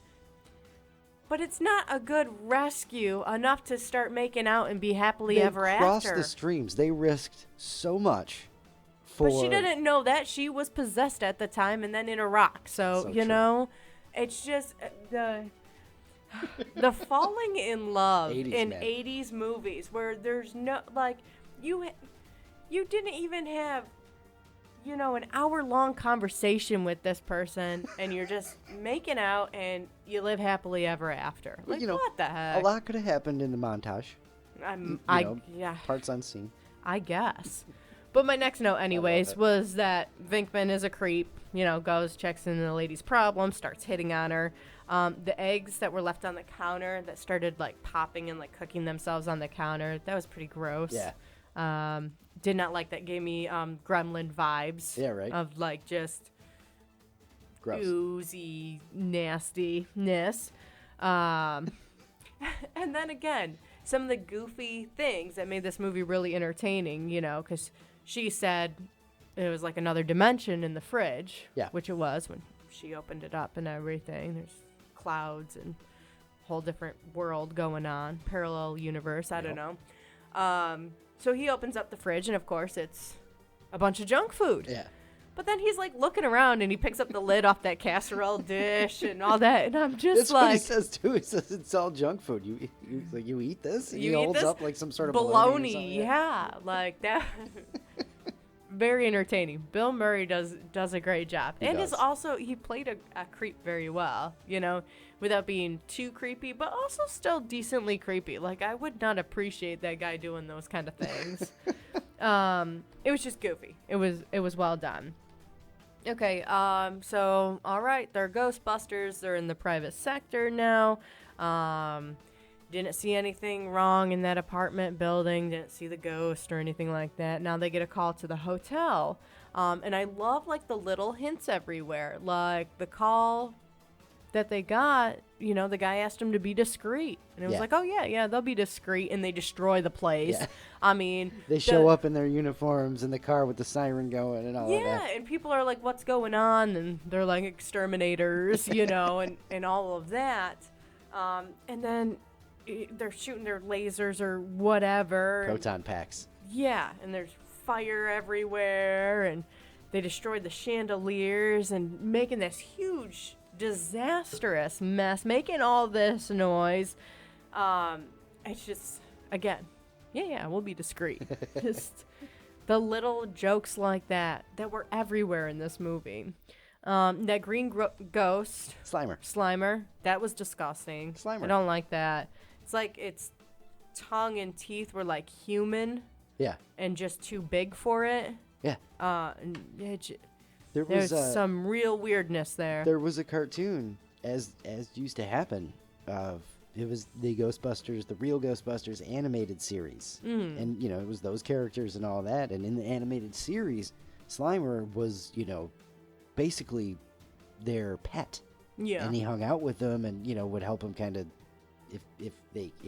But it's not a good rescue enough to start making out and be happily ever after. They crossed the streams. They risked so much. But she didn't know that. She was possessed at the time and then in Iraq. So you know, it's just the falling in love 80s, in man. 80s movies where there's no, like, you didn't even have, you know, an hour-long conversation with this person, and you're just making out, and you live happily ever after. Like, you know, what the heck? A lot could have happened in the montage. Yeah. Parts unseen. I guess. But my next note, anyways, was that Venkman is a creep. You know, goes, checks in the lady's problem, starts hitting on her. The eggs that were left on the counter that started, like, popping and, like, cooking themselves on the counter, that was pretty gross. Yeah. Did not like that. Gave me Gremlin vibes. Yeah, right. Of, like, just gross, oozy nastiness. And then again, some of the goofy things that made this movie really entertaining, you know, because she said it was like another dimension in the fridge. Yeah. Which it was when she opened it up and everything. There's clouds and a whole different world going on. Parallel universe. I don't know. So he opens up the fridge, and of course, it's a bunch of junk food. Yeah. But then he's, like, looking around, and he picks up the lid off that casserole dish and all that, and I'm just That's like... what he says, too. He says it's all junk food. You eat this? And he holds this? up, like, some sort of bologna. Yeah, like that. Very entertaining. Bill Murray does a great job. He played a creep very well, you know, without being too creepy, but also still decently creepy. Like, I would not appreciate that guy doing those kind of things. It was just goofy. It was well done. Okay, so, all right, they're Ghostbusters. They're in the private sector now. Didn't see anything wrong in that apartment building. Didn't see the ghost or anything like that. Now they get a call to the hotel. And I love, like, the little hints everywhere. Like, the call that they got, you know, the guy asked him to be discreet. And it was like, oh, yeah, they'll be discreet. And they destroy the place. Yeah. I mean... They show up in their uniforms in the car with the siren going and all of that. Yeah, and people are like, what's going on? And they're like exterminators, you know, and all of that. And then they're shooting their lasers or whatever. Proton packs. Yeah, and there's fire everywhere. And they destroyed the chandeliers and making this huge... disastrous mess, making all this noise. It's just, again, we'll be discreet. Just the little jokes like that were everywhere in this movie. That green ghost Slimer, that was disgusting. I don't like that. It's like its tongue and teeth were like human, and just too big for it. There's some real weirdness there. There was a cartoon, as used to happen, it was the Ghostbusters, the real Ghostbusters animated series. And, you know, it was those characters and all that. And in the animated series, Slimer was, you know, basically their pet. Yeah. And he hung out with them and, you know, would help them kind of, if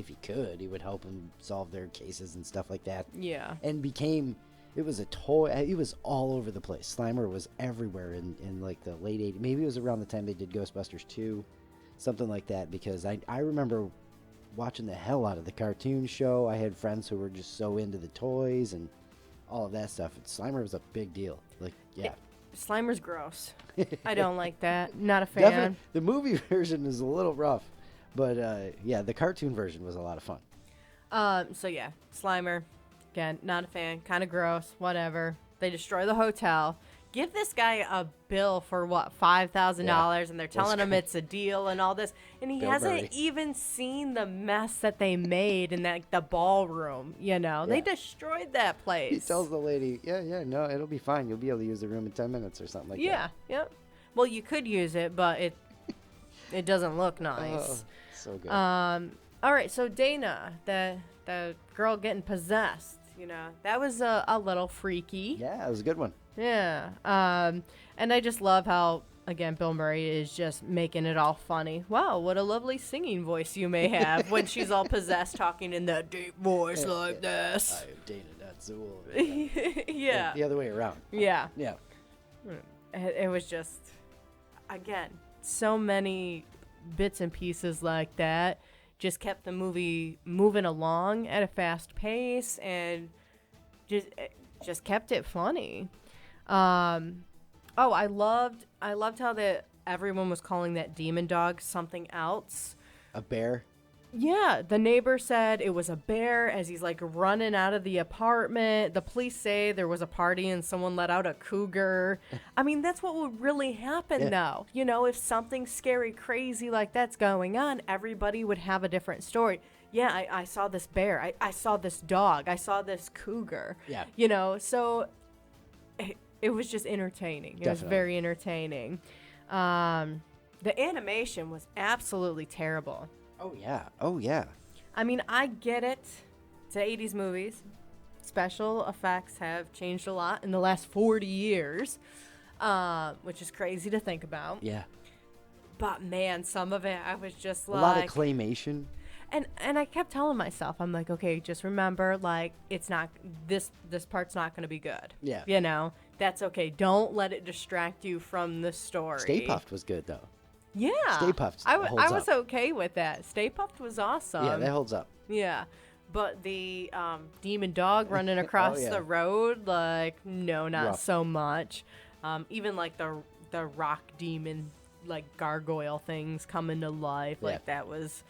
he could, he would help them solve their cases and stuff like that. Yeah. And became... It was a toy. It was all over the place. Slimer was everywhere in like the late 80s. Maybe it was around the time they did Ghostbusters 2, something like that, because I remember watching the hell out of the cartoon show. I had friends who were just so into the toys and all of that stuff. And Slimer was a big deal. Like, yeah. Slimer's gross. I don't like that. Not a fan. Definitely, the movie version is a little rough, but yeah, the cartoon version was a lot of fun. So yeah, Slimer. Again, not a fan. Kind of gross. Whatever. They destroy the hotel. Give this guy a bill for, what, $5,000, and they're telling him it's a deal and all this. And he hasn't even seen the mess that they made in the ballroom, you know. Yeah. They destroyed that place. He tells the lady, no, it'll be fine. You'll be able to use the room in 10 minutes or something like that. Yeah, yep. Well, you could use it, but it doesn't look nice. So good. All right, so Dana, the girl getting possessed, that was a little freaky. Yeah, it was a good one. Yeah. And I just love how, again, Bill Murray is just making it all funny. Wow, what a lovely singing voice you may have when she's all possessed, talking in that deep voice like this. I have Dana Azul. Yeah. The other way around. Yeah. Yeah. It was just, again, so many bits and pieces like that just kept the movie moving along at a fast pace and just kept it funny. I loved how everyone was calling that demon dog something else. A bear? Yeah, the neighbor said it was a bear as he's like running out of the apartment. The police say there was a party and someone let out a cougar. I mean, that's what would really happen though. If something scary, crazy like that's going on, everybody would have a different story. Yeah, I saw this bear. I saw this dog. I saw this cougar. Yeah. So it was just entertaining. It was very entertaining. The animation was absolutely terrible. Oh, yeah. I mean, I get it. It's 80s movies. Special effects have changed a lot in the last 40 years, which is crazy to think about. Yeah. But, man, some of it, I was just like... A lot of claymation. And I kept telling myself, I'm like, okay, just remember, like, it's not... This part's not going to be good. Yeah. That's okay. Don't let it distract you from the story. Stay Puft was good, though. Yeah. Stay Puft I holds was up. okay with that. Stay Puft was awesome. Yeah, that holds up. Yeah. But the demon dog running across the road, like, no, not rough. so much. Even, like, the rock demon, like, gargoyle things coming to life. Yeah. Like, that was...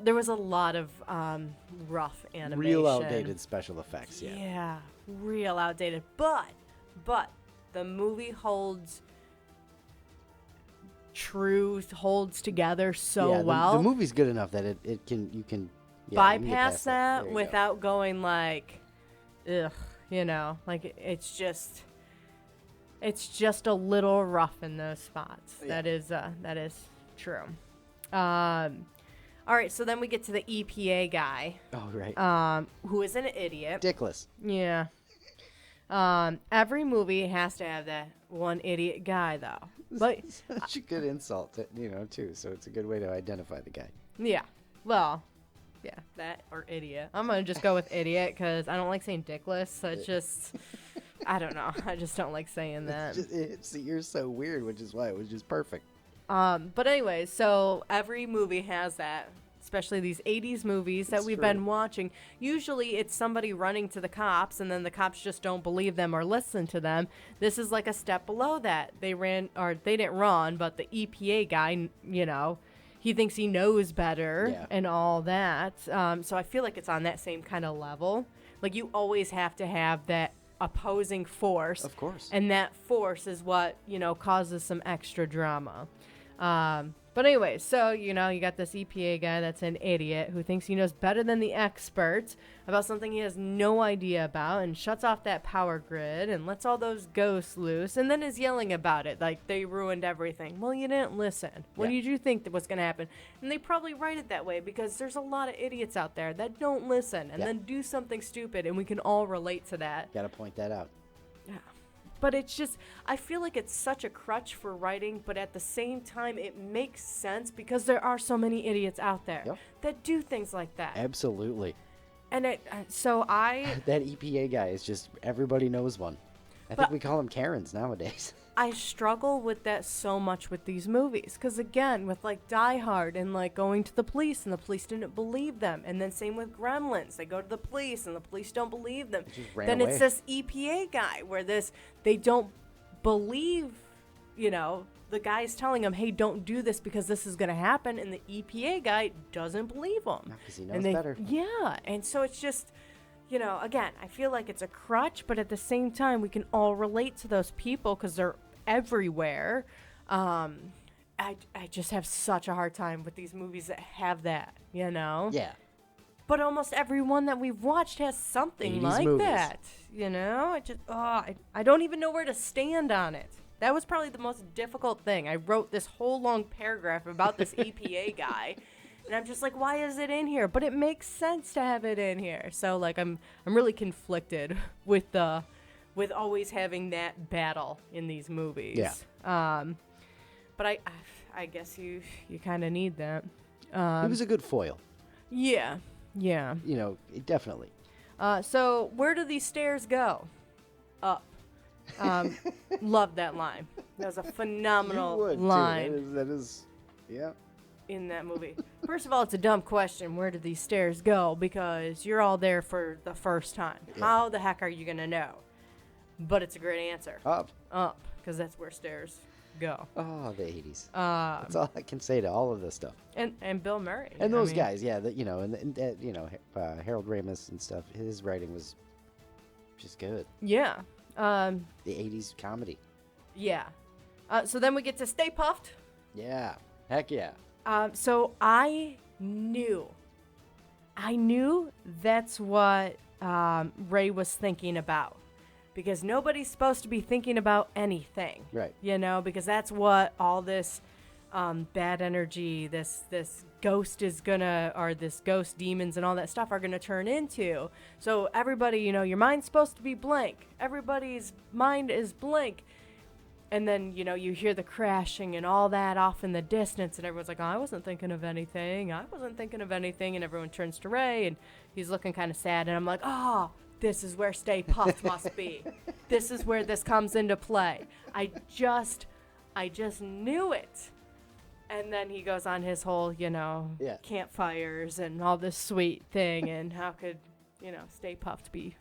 there was a lot of rough animation. Real outdated special effects, yeah. Yeah, real outdated. But the movie holds together so well. The movie's good enough that you can bypass that without going like, ugh, like it's just a little rough in those spots. Yeah. That is true. All right, so then we get to the EPA guy. Oh, right. Who is an idiot. Dickless. Yeah. Every movie has to have that one idiot guy, though. But such a good insult, too. So it's a good way to identify the guy. Yeah. Well, yeah, that or idiot. I'm gonna just go with idiot because I don't like saying dickless. So it's just, I don't know. I just don't like saying that. You're so weird, which is why it was just perfect. But anyways, so every movie has that, especially these 80s movies that we've been watching. Usually it's somebody running to the cops and then the cops just don't believe them or listen to them. This is like a step below that. They didn't run, but the EPA guy, he thinks he knows better and all that. So I feel like it's on that same kind of level. Like you always have to have that opposing force. Of course. And that force is what, causes some extra drama. But anyway, so, you got this EPA guy that's an idiot who thinks he knows better than the experts about something he has no idea about and shuts off that power grid and lets all those ghosts loose and then is yelling about it like they ruined everything. Well, you didn't listen. What did you think that was going to happen? And they probably write it that way because there's a lot of idiots out there that don't listen and then do something stupid, and we can all relate to that. Got to point that out. Yeah. But it's just, I feel like it's such a crutch for writing, but at the same time, it makes sense because there are so many idiots out there that do things like that. Absolutely. And that EPA guy is just, everybody knows one. I think we call them Karens nowadays. I struggle with that so much with these movies. Because again, with like Die Hard and like going to the police and the police didn't believe them. And then same with Gremlins. They go to the police and the police don't believe them. Then it's this EPA guy where they don't believe, the guy's telling them, hey, don't do this because this is going to happen. And the EPA guy doesn't believe them. Because he knows better. Yeah. And so it's just... again, I feel like it's a crutch, but at the same time, we can all relate to those people because they're everywhere. I just have such a hard time with these movies that have that, Yeah. But almost every one that we've watched has something like movies. that, I don't even know where to stand on it. That was probably the most difficult thing. I wrote this whole long paragraph about this EPA guy. And I'm just like, why is it in here? But it makes sense to have it in here. So like I'm really conflicted with always having that battle in these movies. Yeah. But I guess you kind of need that. It was a good foil. Yeah. Yeah. You know, definitely. So where do these stairs go? Up. Love that line. That was a phenomenal line. Too. That is, yeah. In that movie. First of all, it's a dumb question. Where do these stairs go? Because you're all there for the first time. Yeah. How the heck are you going to know? But it's a great answer. Up. Up. Because that's where stairs go. Oh, the 80s. That's all I can say to all of this stuff. And Bill Murray. And those guys, yeah. You know, Harold Ramis and stuff. His writing was just good. Yeah. The 80s comedy. Yeah. So then we get to Stay Puft. Yeah. Heck yeah. So I knew that's what Ray was thinking about. Because nobody's supposed to be thinking about anything. Right. You know, because that's what all this bad energy, this ghost is gonna, or this ghost demons and all that stuff are gonna turn into. So everybody, you know, your mind's supposed to be blank. Everybody's mind is blank. And then, you know, you hear the crashing and all that off in the distance, and everyone's like, oh, I wasn't thinking of anything. And everyone turns to Ray, and he's looking kind of sad. And I'm like, oh, this is where Stay Puft must be. This is where this comes into play. I just knew it. And then he goes on his whole, you know, campfires and all this sweet thing. And how could, you know, Stay Puft be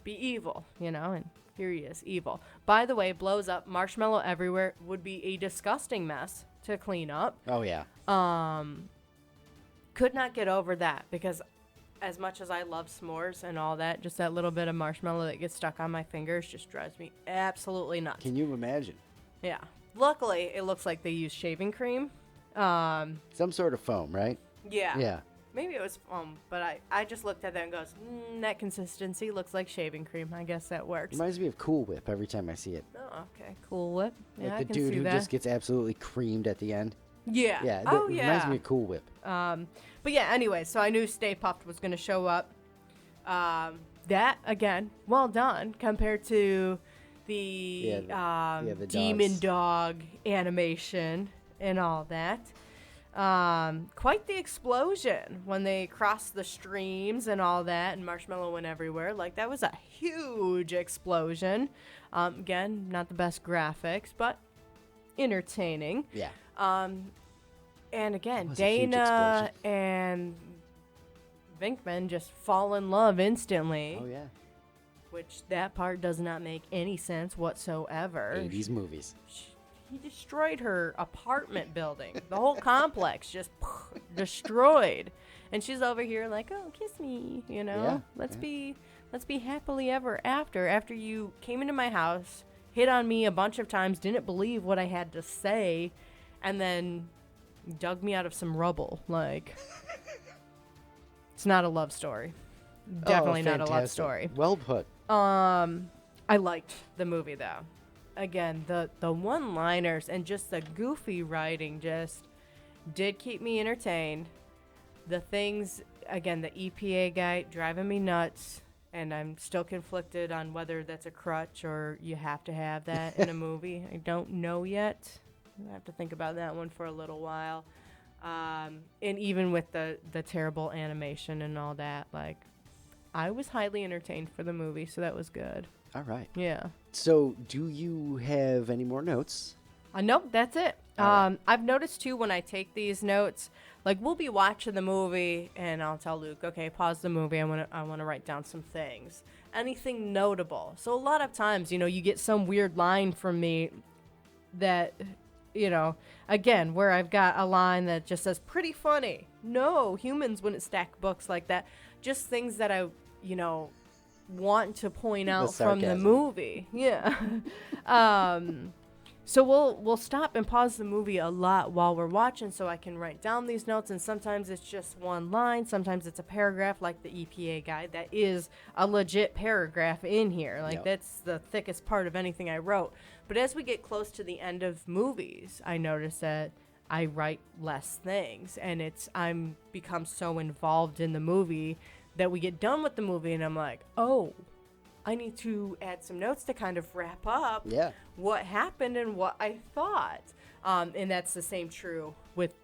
evil, you know, and here he is, evil. By the way, blows up, marshmallow everywhere, would be a disgusting mess to clean up. Oh, yeah. Could not get over that because as much as I love s'mores and all that, just that little bit of marshmallow that gets stuck on my fingers just drives me absolutely nuts. Can you imagine? Yeah. Luckily, it looks like they use shaving cream. Some sort of foam, right? Yeah. Yeah. Maybe it was foam, but I just looked at that and goes, that consistency looks like shaving cream. I guess that works. Reminds me of Cool Whip every time I see it. Oh, okay. Cool Whip. Yeah, like I can the dude see who that. just gets absolutely creamed at the end. Yeah. Yeah. Oh, yeah. Reminds me of Cool Whip. But yeah, anyway, so I knew Stay Puft was going to show up. That, again, well done compared to the demon dog animation and all that. Quite the explosion when they crossed the streams and all that, and marshmallow went everywhere. Like, that was a huge explosion. Again, not the best graphics, but entertaining. Yeah. And again, Dana and Venkman just fall in love instantly. Oh, yeah. Which that part does not make any sense whatsoever. 80s movies. He destroyed her apartment building. The whole complex just destroyed. And she's over here like, oh, kiss me, you know? Yeah, let's be happily ever after you came into my house, hit on me a bunch of times, didn't believe what I had to say, and then dug me out of some rubble. Like, it's not a love story. Definitely not a love story. Well put. I liked the movie though. Again, the one-liners and just the goofy writing just did keep me entertained. The things, again, the EPA guy driving me nuts, and I'm still conflicted on whether that's a crutch or you have to have that in a movie. I don't know yet. I have to think about that one for a little while. And even with the terrible animation and all that, like, I was highly entertained for the movie, so that was good. All right. Yeah. So, do you have any more notes? Nope, that's it. Right. I've noticed, too, when I take these notes, like, we'll be watching the movie, and I'll tell Luke, okay, pause the movie. I want to write down some things. Anything notable. So, a lot of times, you know, you get some weird line from me that, you know, again, where I've got a line that just says, pretty funny. No, humans wouldn't stack books like that. Just things that I, you know, want to point out from the movie. Yeah. So we'll stop and pause the movie a lot while we're watching so I can write down these notes, and sometimes it's just one line, sometimes it's a paragraph like the EPA guide. That is a legit paragraph in here. Like, that's the thickest part of anything I wrote. But as we get close to the end of movies, I notice that I write less things, and I'm become so involved in the movie that we get done with the movie and I'm like, oh, I need to add some notes to kind of wrap up what happened and what I thought. And that's the same true with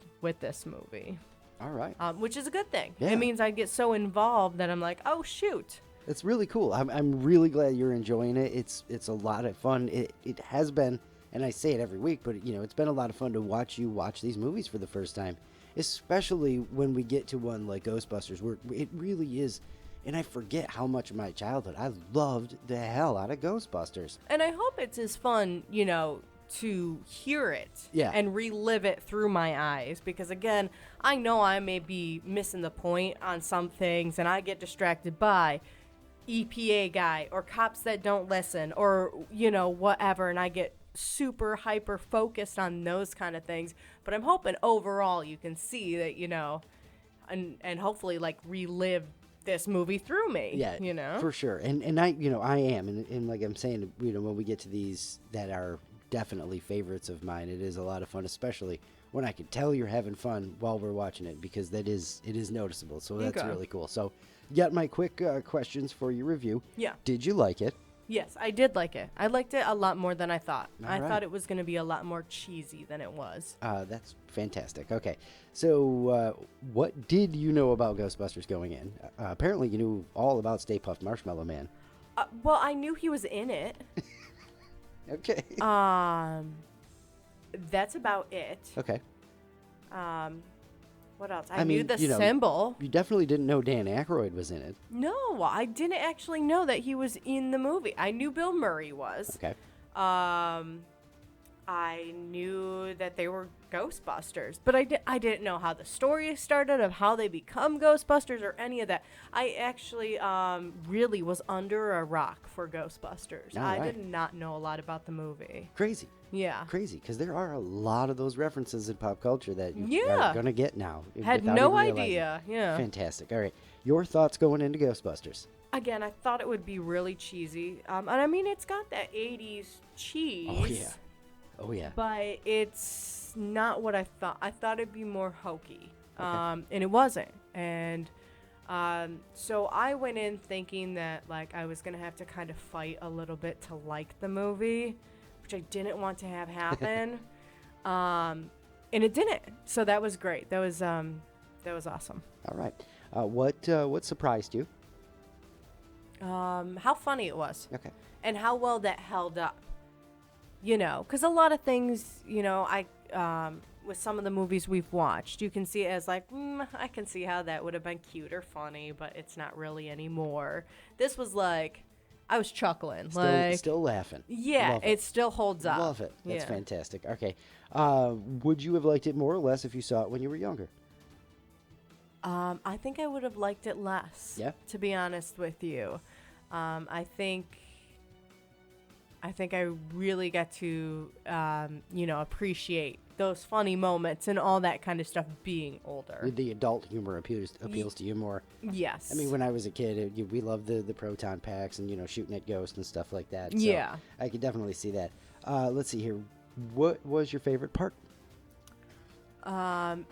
this movie. All right. Which is a good thing. Yeah. It means I get so involved that I'm like, oh, shoot. It's really cool. I'm really glad you're enjoying it. It's a lot of fun. It has been, and I say it every week, but it's been a lot of fun to watch you watch these movies for the first time, especially when we get to one like Ghostbusters, where it really is. And I forget how much of my childhood I loved the hell out of Ghostbusters. And I hope it's as fun, to hear it and relive it through my eyes, because again, I know I may be missing the point on some things and I get distracted by EPA guy or cops that don't listen or whatever, and I get super hyper focused on those kind of things. But I'm hoping overall you can see that and hopefully like relive this movie through me. For sure. And I I am, and like I'm saying, when we get to these that are definitely favorites of mine, it is a lot of fun, especially when I can tell you're having fun while we're watching it, because it is noticeable. So that's really cool. So got my quick questions for your review. Yeah. Did you like it? Yes, I did like it. I liked it a lot more than I thought. I thought it was going to be a lot more cheesy than it was. That's fantastic. Okay. So what did you know about Ghostbusters going in? Apparently you knew all about Stay Puft Marshmallow Man. Well, I knew he was in it. Okay. That's about it. Okay. What else? I knew the symbol. You definitely didn't know Dan Aykroyd was in it. No, I didn't actually know that he was in the movie. I knew Bill Murray was. Okay. I knew that they were Ghostbusters, but I didn't know how the story started, of how they become Ghostbusters, or any of that. I actually really was under a rock for Ghostbusters. I did not know a lot about the movie. Crazy. Yeah. Crazy, because there are a lot of those references in pop culture that you are going to get now. Had no idea. Yeah. Fantastic. All right. Your thoughts going into Ghostbusters? Again, I thought it would be really cheesy. And I mean, it's got that 80s cheese. Oh, yeah. But it's not what I thought. I thought it'd be more hokey. Okay. And it wasn't. And so I went in thinking that, like, I was going to have to kind of fight a little bit to like the movie, which I didn't want to have happen. And it didn't. So that was great. That was awesome. All right. What surprised you? How funny it was. Okay. And how well that held up. Because a lot of things, with some of the movies we've watched, you can see it as like, I can see how that would have been cute or funny, but it's not really anymore. This was like, I was chuckling. Still laughing. Yeah, it still holds up. Love it. That's fantastic. Okay. Would you have liked it more or less if you saw it when you were younger? I think I would have liked it less. Yeah. To be honest with you. I think I really got to, appreciate those funny moments and all that kind of stuff being older. The adult humor appeals to you more. Yes. I mean, when I was a kid, we loved the proton packs and, shooting at ghosts and stuff like that. So yeah. I could definitely see that. Let's see here. What was your favorite part?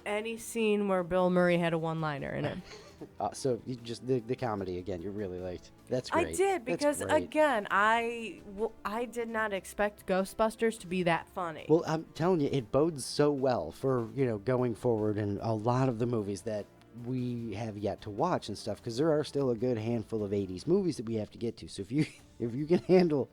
Any scene where Bill Murray had a one-liner in it. So you just the comedy again, you really liked. That's great. I did, because again, I did not expect Ghostbusters to be that funny. Well, I'm telling you, it bodes so well for going forward in a lot of the movies that we have yet to watch and stuff, because there are still a good handful of 80s movies that we have to get to. So if you can handle,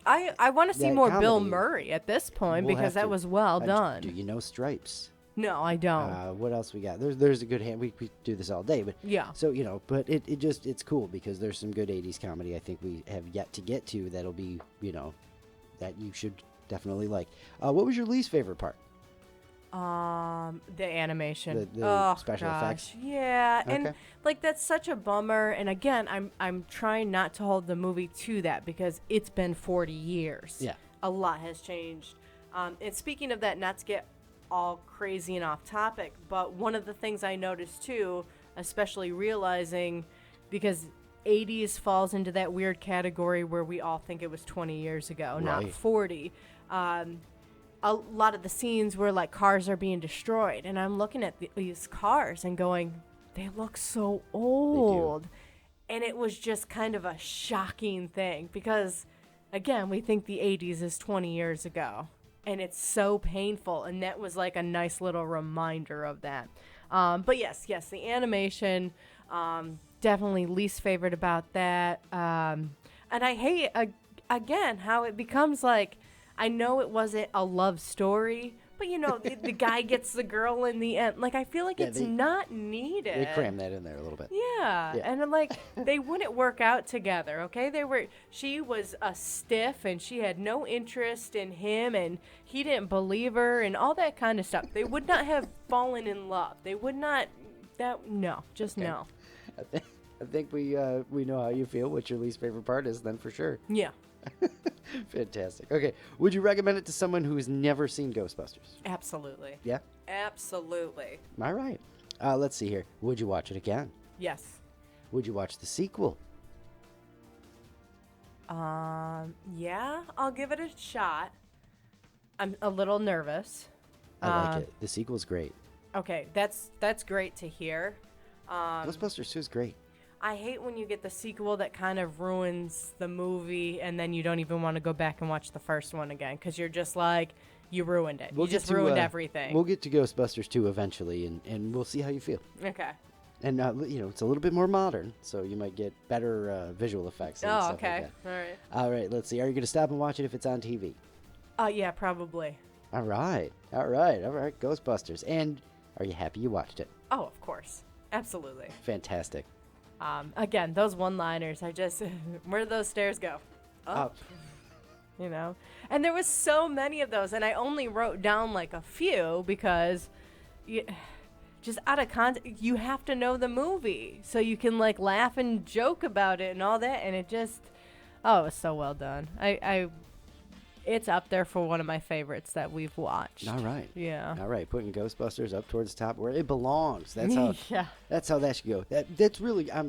I want to see more comedy, Bill Murray at this point, because that was well done. Do you know Stripes? No, I don't. What else we got? There's a good hand. We do this all day, but yeah. So but it's cool because there's some good 80s comedy I think we have yet to get to that'll be that you should definitely like. What was your least favorite part? The animation, the special effects. Yeah, okay. And like that's such a bummer. And again, I'm trying not to hold the movie to that because it's been 40 years. Yeah, a lot has changed. And speaking of that, not to get all crazy and off topic, but one of the things I noticed too, especially realizing, because 80s falls into that weird category where we all think it was 20 years ago, not 40. a lot of the scenes where like cars are being destroyed, and I'm looking at these cars and going, they look so old. And it was just kind of a shocking thing because, again, we think the 80s is 20 years ago, and it's so painful. And that was like a nice little reminder of that. But yes, the animation, definitely least favorite about that. And I hate, again, how it becomes like, I know it wasn't a love story, but, you know, the guy gets the girl in the end. Like, I feel like it's not needed. They cram that in there a little bit. Yeah. And I'm like, they wouldn't work out together, okay? She was a stiff, and she had no interest in him, and he didn't believe her, and all that kind of stuff. They would not have fallen in love. They would not, no. I think we know how you feel, what your least favorite part is then for sure. Yeah. Fantastic. Okay. Would you recommend it to someone who has never seen Ghostbusters? Absolutely. Yeah? Absolutely. All right. Let's see here. Would you watch it again? Yes. Would you watch the sequel? Yeah, I'll give it a shot. I'm a little nervous. I like it. The sequel's great. Okay, that's great to hear. Ghostbusters 2 is great. I hate when you get the sequel that kind of ruins the movie, and then you don't even want to go back and watch the first one again because you're just like, you ruined it. You just ruined everything. We'll get to Ghostbusters 2 eventually, and we'll see how you feel. Okay. And, it's a little bit more modern, so you might get better visual effects and stuff okay. like that. All right. All right, let's see. Are you going to stop and watch it if it's on TV? Yeah, probably. All right. Ghostbusters. And are you happy you watched it? Oh, of course. Absolutely. Fantastic. Again, those one-liners, where do those stairs go? Up. You know? And there was so many of those, and I only wrote down like a few because just out of context, you have to know the movie so you can like laugh and joke about it and all that, and it just, it was so well done. It's up there for one of my favorites that we've watched. All right. Yeah. All right. Putting Ghostbusters up towards the top where it belongs. That's how. Yeah. That's how that should go. That's really. I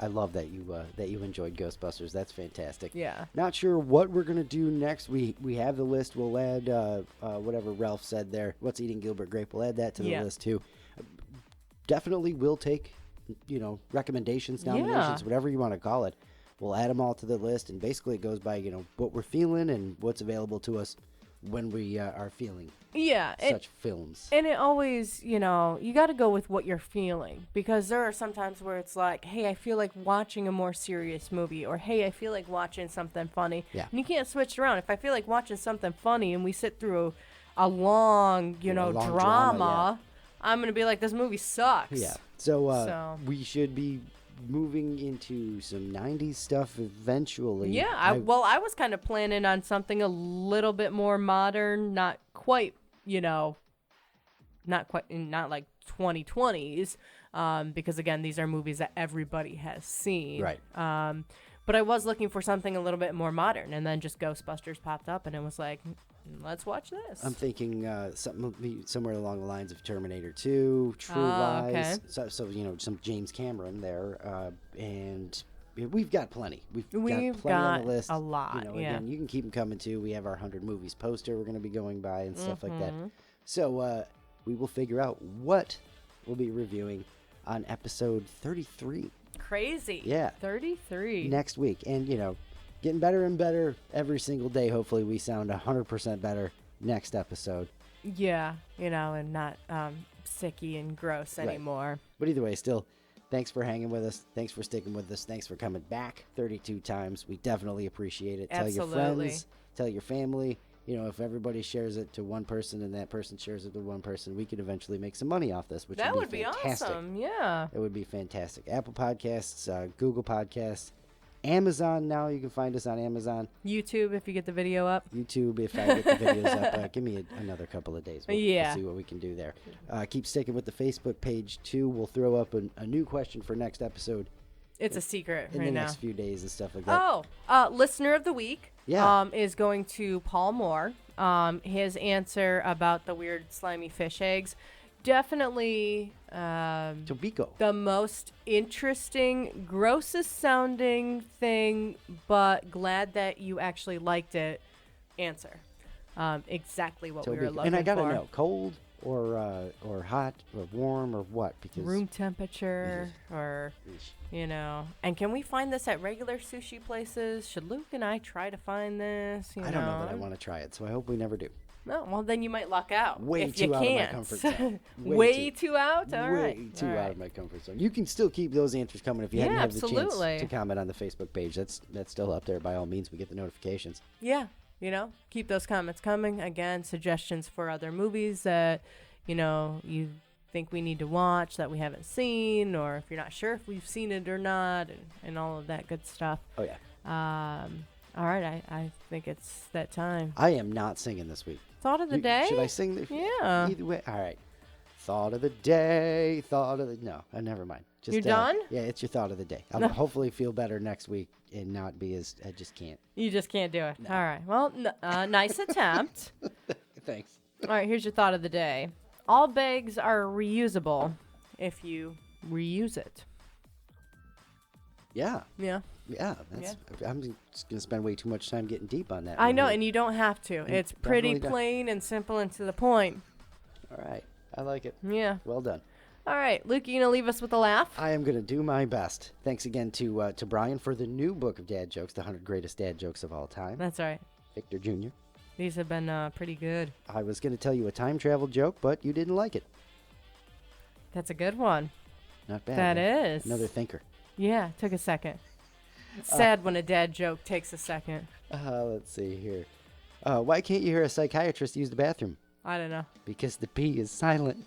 love that you enjoyed Ghostbusters. That's fantastic. Yeah. Not sure what we're gonna do next. We have the list. We'll add whatever Ralph said there. What's Eating Gilbert Grape? We'll add that to the list too. Definitely, we'll take recommendations, nominations, whatever you want to call it. We'll add them all to the list, and basically it goes by, what we're feeling and what's available to us when we are feeling such films. And it always, you got to go with what you're feeling, because there are some times where it's like, hey, I feel like watching a more serious movie, or hey, I feel like watching something funny. Yeah. And you can't switch around. If I feel like watching something funny and we sit through a long, drama, I'm going to be like, this movie sucks. Yeah. So we should be moving into some 90s stuff eventually. Yeah, I was kind of planning on something a little bit more modern, not quite, not like 2020s, because again, these are movies that everybody has seen. Right. But I was looking for something a little bit more modern, and then just Ghostbusters popped up, and it was like, let's watch this. I'm thinking something somewhere along the lines of Terminator 2, True Lies. Okay. So some James Cameron there, and we've got plenty. We've got plenty on the list. A lot. Again, you can keep them coming too. We have our 100 movies poster we're going to be going by and stuff like that. So we will figure out what we'll be reviewing on episode 33. Crazy. Yeah. 33. Next week. And, getting better and better every single day. Hopefully we sound 100% better next episode. Yeah, and not sicky and gross anymore. But either way, still, thanks for hanging with us. Thanks for sticking with us. Thanks for coming back 32 times. We definitely appreciate it. Absolutely. Tell your friends. Tell your family. If everybody shares it to one person and that person shares it to one person, we could eventually make some money off this, which would be fantastic. Awesome. Yeah. It would be fantastic. Apple Podcasts, Google Podcasts, Amazon now. You can find us on Amazon. YouTube if you get the video up. YouTube if I get the videos up. Give me another couple of days. We'll see what we can do there. Keep sticking with the Facebook page, too. We'll throw up a new question for next episode. It's a secret in right the now. next few days and stuff like that. Listener of the week is going to Paul Moore. His answer about the weird slimy fish eggs. Definitely Tobiko. The most interesting, grossest sounding thing, but glad that you actually liked it answer. exactly what we were looking for. And I gotta know, cold or hot or warm or what? Because room temperature or, And can we find this at regular sushi places? Should Luke and I try to find this? I don't know that I want to try it, so I hope we never do. No, well, then you might luck out. Way if too you out can't. of my comfort zone. Way too out? All right. Way too out of my comfort zone. You can still keep those answers coming if you hadn't had the chance to comment on the Facebook page. That's still up there by all means. We get the notifications. Yeah. Keep those comments coming. Again, suggestions for other movies that, you think we need to watch that we haven't seen, or if you're not sure if we've seen it or not, and all of that good stuff. Oh, yeah. All right, I think it's that time. I am not singing this week. Thought of the day? Should I sing? Yeah. Either way. All right. Thought of the day. No, never mind. You're done? Yeah, it's your thought of the day. I'll hopefully feel better next week and not be as... I just can't. You just can't do it. No. All right. Well, nice attempt. Thanks. All right, here's your thought of the day. All bags are reusable if you reuse it. Yeah. Yeah. Yeah, I'm just going to spend way too much time getting deep on that. I know, and you don't have to. It's pretty plain and simple and to the point. All right. I like it. Yeah. Well done. All right. Luke, you going to leave us with a laugh? I am going to do my best. Thanks again to Brian for the new book of dad jokes, the 100 Greatest Dad Jokes of All Time. That's right. Victor Jr. These have been pretty good. I was going to tell you a time travel joke, but you didn't like it. That's a good one. Not bad. That is. Another thinker. Yeah, took a second. Sad when a dad joke takes a second. Let's see here. Why can't you hear a psychiatrist use the bathroom? I don't know. Because the P is silent.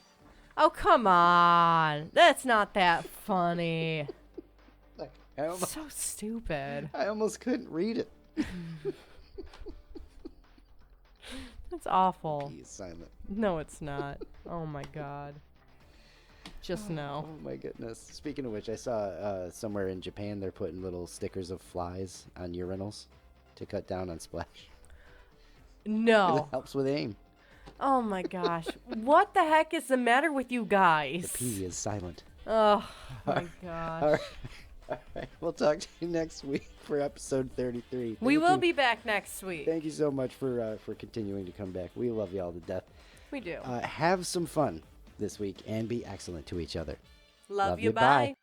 Oh, come on. That's not that funny. So stupid. I almost couldn't read it. That's awful. The P is silent. No, it's not. Oh, my God. Just no. Oh, my goodness. Speaking of which, I saw somewhere in Japan they're putting little stickers of flies on urinals to cut down on splash. No. It helps with aim. Oh, my gosh. What the heck is the matter with you guys? The P is silent. Oh, my gosh. All right. We'll talk to you next week for episode 33. We will be back next week. Thank you so much for continuing to come back. We love you all to death. We do. Have some fun this week and be excellent to each other. Love you. Bye.